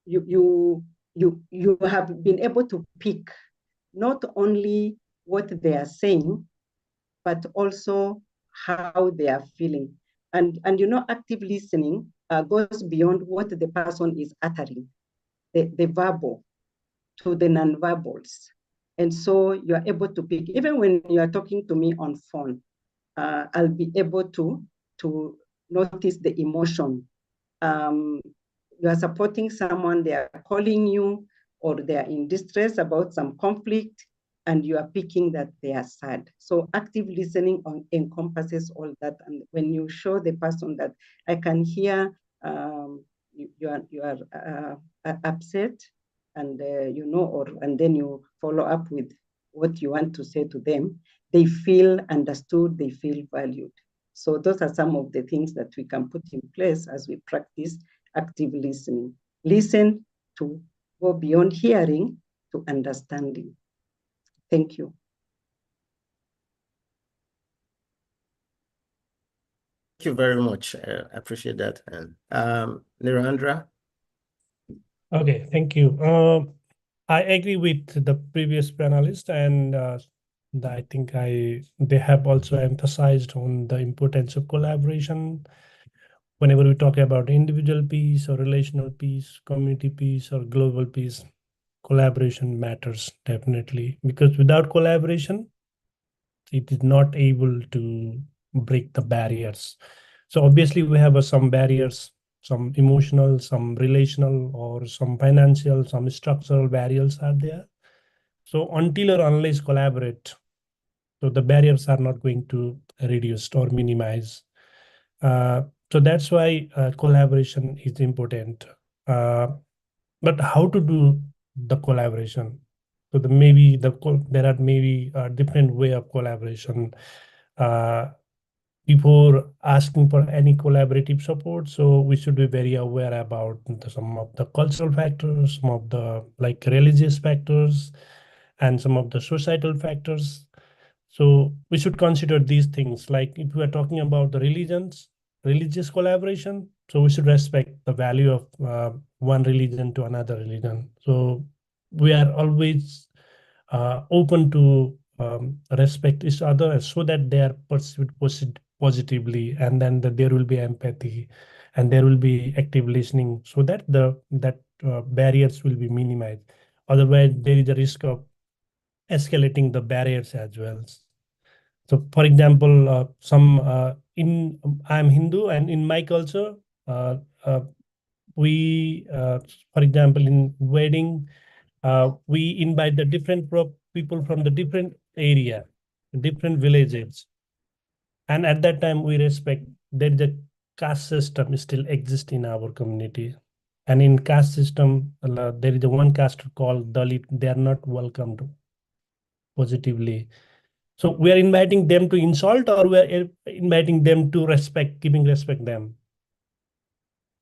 you have been able to pick not only what they are saying, but also how they are feeling. And you know, active listening goes beyond what the person is uttering, the verbal to the nonverbals. And so you're able to pick, even when you are talking to me on phone, I'll be able to notice the emotion. You are supporting someone, they are calling you, or they are in distress about some conflict, and you are picking that they are sad. So active listening encompasses all that. And when you show the person that I can hear you are upset, and you know, and then you follow up with what you want to say to them, they feel understood, they feel valued. So those are some of the things that we can put in place as we practice active listening. Listen to go beyond hearing to understanding. Thank you. Thank you very much. I appreciate that. And Nirendra? Okay, thank you. I agree with the previous panelist, and I think they have also emphasized on the importance of collaboration. Whenever we talk about individual peace or relational peace, community peace or global peace, collaboration matters definitely, because without collaboration, it is not able to break the barriers. So obviously we have some barriers, some emotional, some relational, or some financial, some structural barriers are there. So until or unless collaborate, so the barriers are not going to reduce or minimize. So that's why collaboration is important. But how to do the collaboration? So there are maybe a different way of collaboration. Before asking for any collaborative support, so we should be very aware about some of the cultural factors, some of the like religious factors, and some of the societal factors. So we should consider these things. Like if we are talking about the religious collaboration, so we should respect the value of one religion to another religion. So we are always open to respect each other so that they are perceived positively, and then there will be empathy and there will be active listening, so that barriers will be minimized. Otherwise, there is a risk of escalating the barriers as well. So, for example, I'm Hindu, and in my culture, we, for example, in wedding, we invite the different people from the different area, different villages, and at that time we respect that the caste system still exists in our community. And in caste system, there is a one caste called Dalit. They are not welcomed positively. So we are inviting them to insult, or we are inviting them to respect, giving respect them?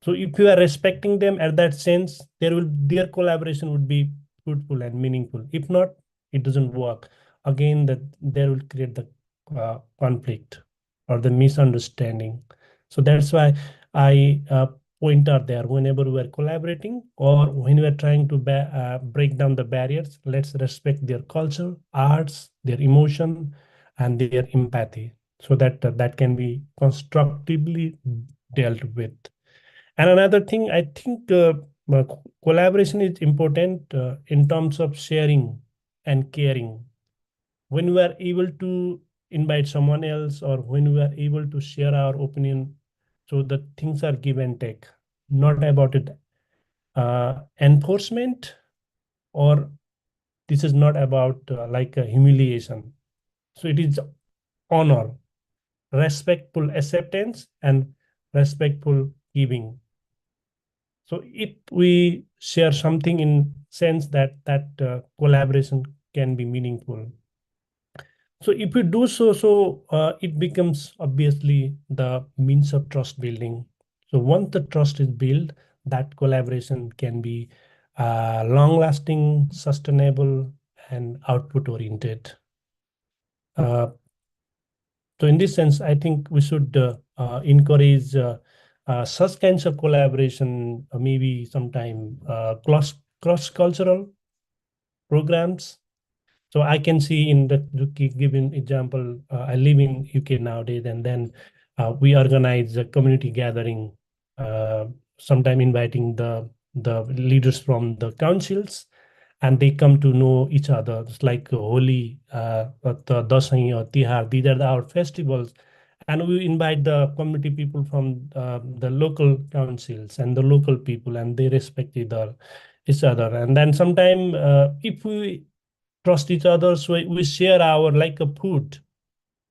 So if you are respecting them at that sense, their collaboration would be fruitful and meaningful. If not, it doesn't work. Again, there will create the conflict or the misunderstanding. So that's why I point out there, whenever we are collaborating or when we are trying to break down the barriers, let's respect their culture, arts, their emotion, and their empathy, so that that can be constructively dealt with. And another thing, I think collaboration is important in terms of sharing and caring. When we are able to invite someone else, or when we are able to share our opinion, so the things are give and take, not about it enforcement, or this is not about like a humiliation. So it is honor, respectful acceptance, and respectful giving. So if we share something in sense that collaboration can be meaningful. So if we do so, it becomes obviously the means of trust building. So once the trust is built, that collaboration can be long-lasting, sustainable, and output-oriented. So in this sense, I think we should encourage such kinds of collaboration, maybe sometime cross-cultural programs. So I can see in the, to give an example, I live in UK nowadays, and then we organize a community gathering, sometime inviting the leaders from the councils, and they come to know each other. It's like Holi, the Dasai or Tihar. These are our festivals, and we invite the community people from the local councils and the local people, and they respect each other. And then sometime, if we trust each other, so we share our like a food.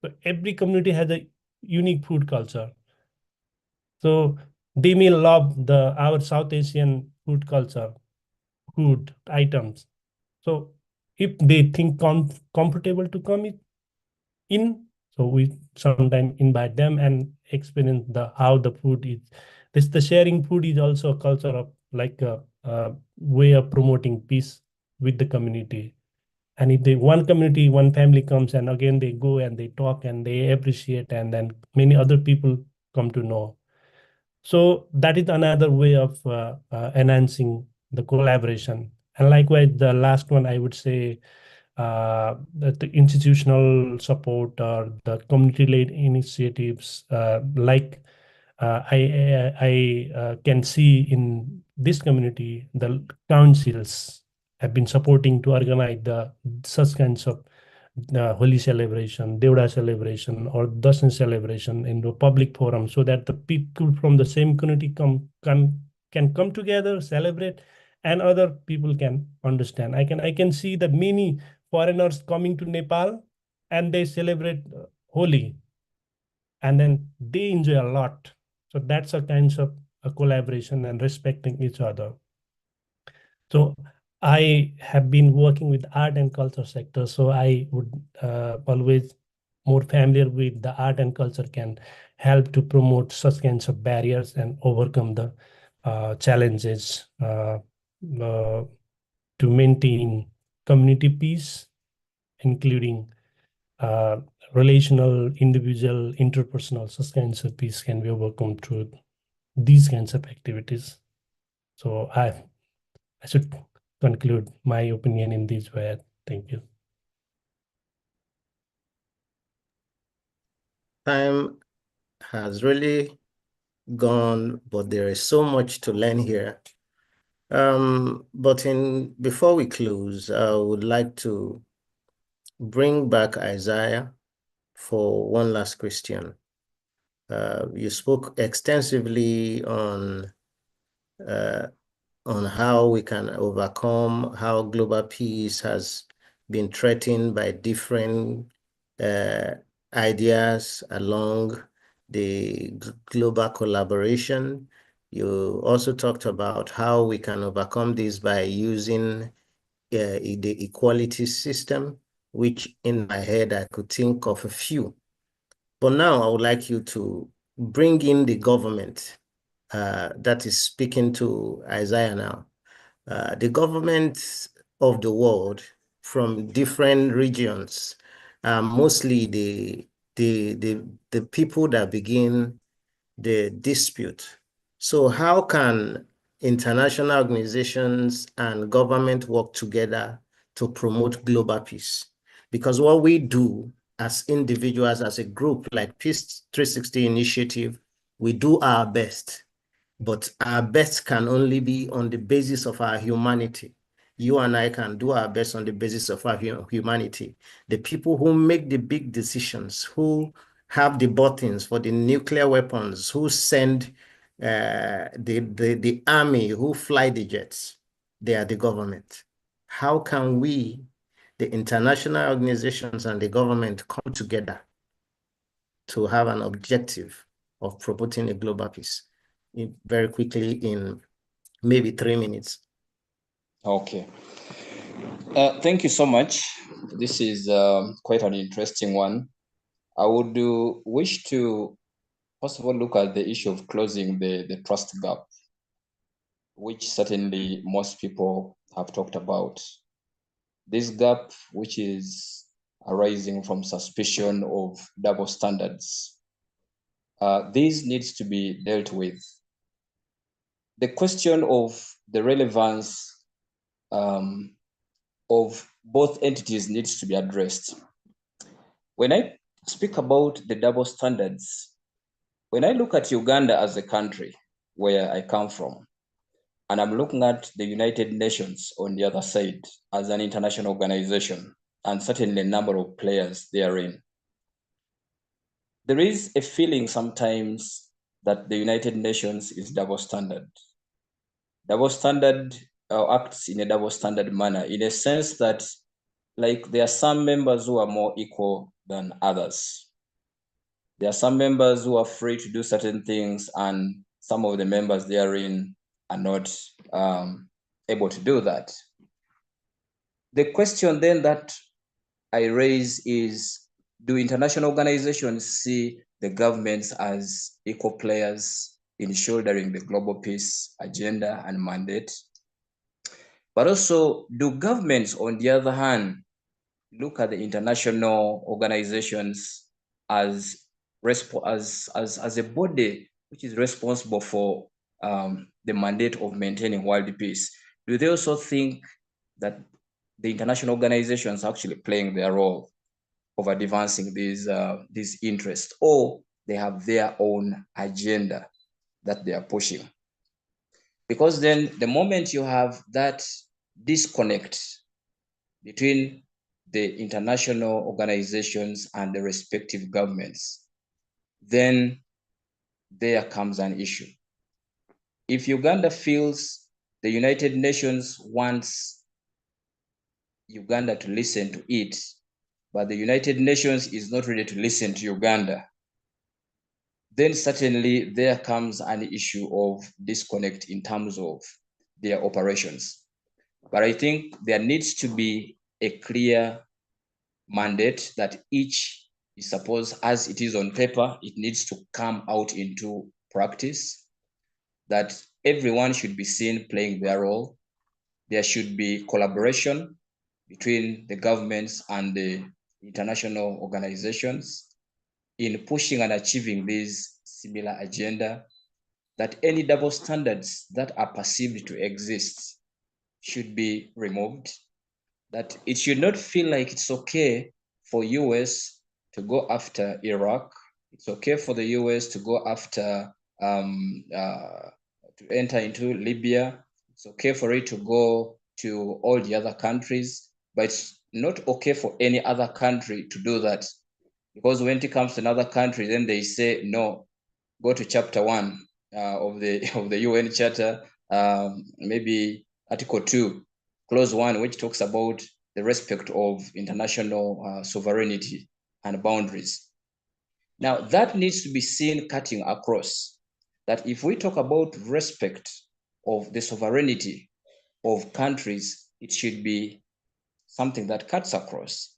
So every community has a unique food culture. So they may love our South Asian food culture, food items. So if they think comfortable to come in, so we sometimes invite them and experience how the food is. The sharing food is also a culture of like a way of promoting peace with the community. And if one community, one family comes, and again they go and they talk and they appreciate, and then many other people come to know. So that is another way of enhancing the collaboration. And likewise, the last one, I would say, that the institutional support or the community-led initiatives, like I can see in this community, the councils have been supporting to organize such kinds of Holi celebration, Devda celebration, or Dasan celebration in the public forum, so that the people from the same community can come together, celebrate, and other people can understand. I can see that many foreigners coming to Nepal, and they celebrate Holi, and then they enjoy a lot. So that's a kind of a collaboration and respecting each other. So I have been working with art and culture sector, so I would always more familiar with the art and culture can help to promote such kinds of barriers and overcome the challenges to maintain community peace, including relational, individual, interpersonal, such kinds of peace can be overcome through these kinds of activities. So I should conclude my opinion in this way. Thank you. Time has really gone, but there is so much to learn here. But before we close, I would like to bring back Isaiah for one last question. You spoke extensively on how we can overcome, how global peace has been threatened by different ideas along the global collaboration. You also talked about how we can overcome this by using the equality system, which in my head I could think of a few. But now I would like you to bring in the government that is speaking to Isaiah now. The governments of the world from different regions, mostly the people that begin the dispute. So how can international organizations and government work together to promote global peace? Because what we do as individuals, as a group like Peace 360 Initiative, we do our best, but our best can only be on the basis of our humanity. You and I can do our best on the basis of our humanity. The people who make the big decisions, who have the buttons for the nuclear weapons, who send the army, who fly the jets, they are the government. How can we, the international organizations and the government, come together to have an objective of promoting a global peace? Very quickly, in maybe 3 minutes. Okay. Thank you so much. This is quite an interesting one. I would wish to, first of all, look at the issue of closing the trust gap, which certainly most people have talked about. This gap, which is arising from suspicion of double standards, this needs to be dealt with. The question of the relevance of both entities needs to be addressed. When I speak about the double standards, when I look at Uganda as a country where I come from, and I'm looking at the United Nations on the other side as an international organization, and certainly a number of players therein, there is a feeling sometimes that the United Nations is double standard. Double standard acts in a double standard manner, in a sense that, like, there are some members who are more equal than others. There are some members who are free to do certain things, and some of the members therein are not able to do that. The question then that I raise is, do international organizations see the governments as equal players in shouldering the global peace agenda and mandate? But also, do governments, on the other hand, look at the international organizations as a body which is responsible for the mandate of maintaining world peace? Do they also think that the international organizations are actually playing their role of advancing these interests, or they have their own agenda that they are pushing? Because then the moment you have that disconnect between the international organizations and the respective governments, then there comes an issue. If Uganda feels the United Nations wants Uganda to listen to it, but the United Nations is not ready to listen to Uganda, then certainly there comes an issue of disconnect in terms of their operations. But I think there needs to be a clear mandate that each is supposed, as it is on paper, it needs to come out into practice, that everyone should be seen playing their role. There should be collaboration between the governments and the international organizations in pushing and achieving this similar agenda, that any double standards that are perceived to exist should be removed, that it should not feel like it's okay for US to go after Iraq. It's okay for the US to go after, to enter into Libya. It's okay for it to go to all the other countries, but it's not okay for any other country to do that. Because when it comes to another country, then they say, no, go to chapter 1 of the UN Charter, maybe Article 2, Clause 1, which talks about the respect of international sovereignty and boundaries. Now, that needs to be seen cutting across, that if we talk about respect of the sovereignty of countries, it should be something that cuts across.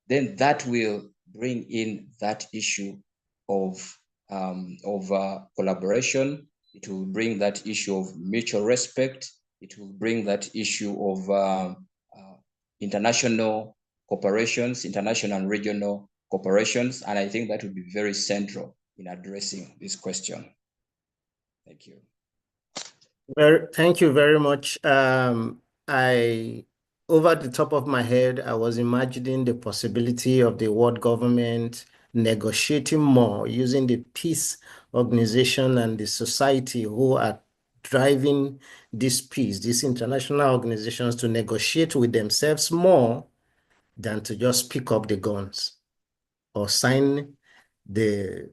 Then that will bring in that issue of collaboration It will bring that issue of mutual respect. It will bring that issue of international cooperations, international and regional cooperations. And I think that will be very central in addressing this question. Thank you. Thank you very much. Over the top of my head, I was imagining the possibility of the world government negotiating more using the peace organization and the society who are driving this peace, these international organizations, to negotiate with themselves more than to just pick up the guns or sign the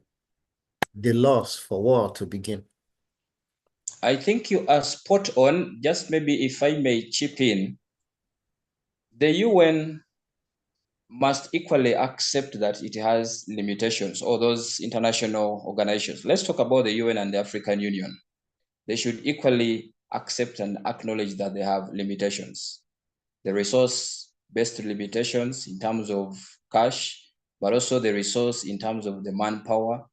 laws for war to begin. I think you are spot on. Just maybe if I may chip in, the UN must equally accept that it has limitations, or those international organizations. Let's talk about the UN and the African Union. They should equally accept and acknowledge that they have limitations. The resource-based limitations in terms of cash, but also the resource in terms of the manpower.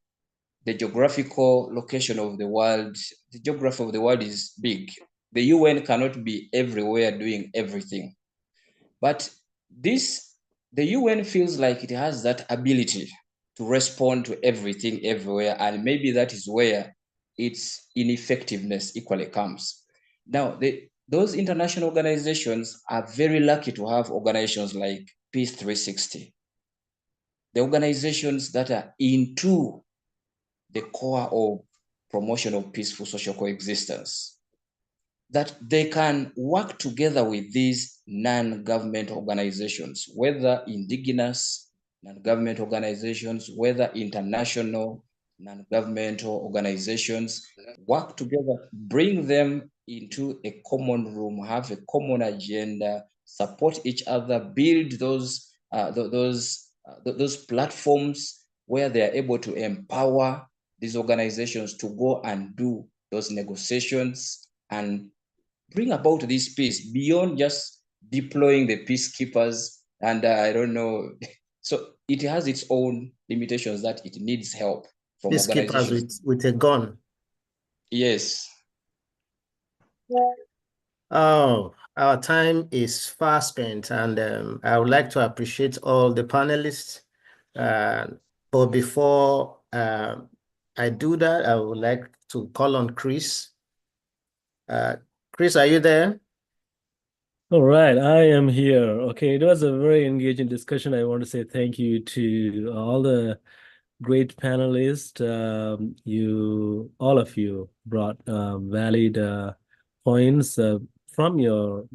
The geographical location of the world, the geography of the world is big. The UN cannot be everywhere doing everything. But the UN feels like it has that ability to respond to everything everywhere, and maybe that is where its ineffectiveness equally comes. Now, those international organizations are very lucky to have organizations like Peace 360, the organizations that are into the core of promotion of peaceful social coexistence, that they can work together with these non-government organizations, whether indigenous non-government organizations, whether international non-governmental organizations, work together, bring them into a common room, have a common agenda, support each other, build those platforms where they are able to empower these organizations to go and do those negotiations and bring about this peace beyond just deploying the peacekeepers. And I don't know, so it has its own limitations that it needs help from Peacekeepers with a gun. Yes. Oh, our time is fast spent, and I would like to appreciate all the panelists. But before I do that, I would like to call on Chris. Chris, are you there? All right, I am here. Okay, it was a very engaging discussion. I want to say thank you to all the great panelists. All of you brought valid points from your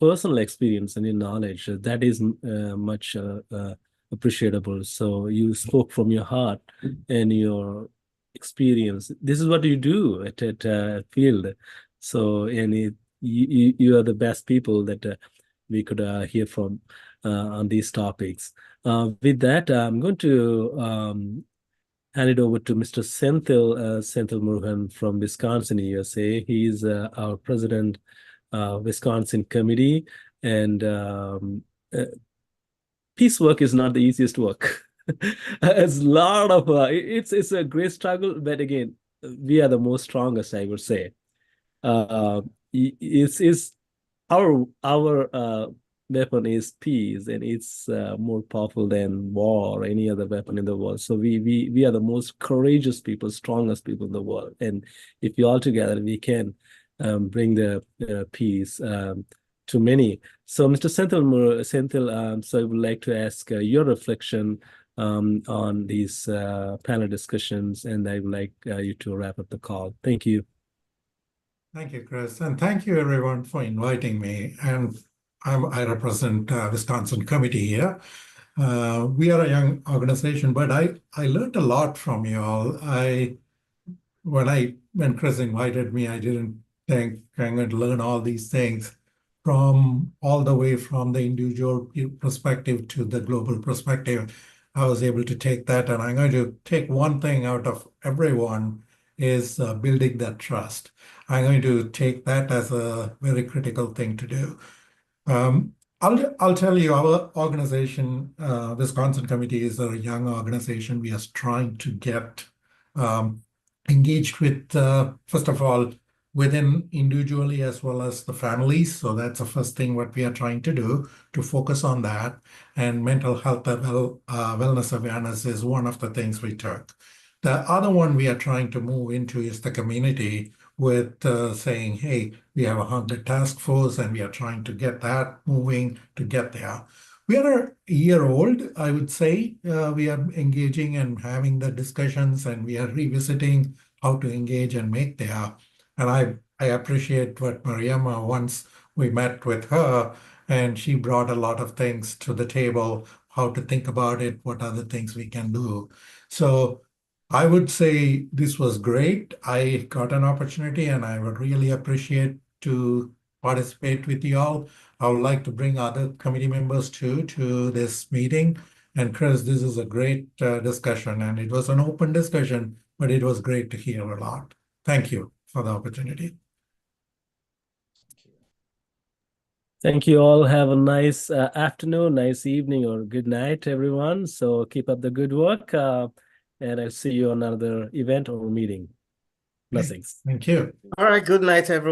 personal experience and your knowledge. That is much appreciable. So you spoke from your heart and your experience. This is what you do at field. So, and you are the best people that we could hear from on these topics. With that, I'm going to hand it over to Mr. Senthil Murugan from Wisconsin, USA. He's our president, Wisconsin committee, and peace work is not the easiest work. It's a lot of it's a great struggle, but again, we are the most strongest, I would say. It's our weapon is peace, and it's more powerful than war or any other weapon in the world. So we are the most courageous people, strongest people in the world, and if we all together, we can bring the peace to many. So, Mr. Senthil, so I would like to ask your reflection on these panel discussions, and I would like you to wrap up the call. Thank you. Thank you, Chris, and thank you everyone for inviting me. And I represent Wisconsin Committee here. We are a young organization, but I learned a lot from you all. When Chris invited me, I didn't think I'm going to learn all these things from all the way from the individual perspective to the global perspective. I was able to take that, and I'm going to take one thing out of everyone is building that trust. I'm going to take that as a very critical thing to do. I'll tell you, our organization, Wisconsin Committee, is a young organization. We are trying to get engaged with, first of all, within individually as well as the families. So that's the first thing what we are trying to do, to focus on that. And mental health and wellness awareness is one of the things we took. The other one we are trying to move into is the community with saying, hey, we have a 100 task force and we are trying to get that moving to get there. We are a year old, I would say. We are engaging and having the discussions, and we are revisiting how to engage and make there. And I appreciate what Mariama, once we met with her, and she brought a lot of things to the table, how to think about it, what other things we can do. So I would say this was great. I got an opportunity, and I would really appreciate to participate with you all. I would like to bring other committee members too to this meeting. And Chris, this is a great discussion, and it was an open discussion, but it was great to hear a lot. Thank you for the opportunity. Thank you all. Have a nice afternoon, nice evening, or good night, everyone. So keep up the good work, and I'll see you on another event or meeting. Blessings. Thank you. All right, good night, everyone.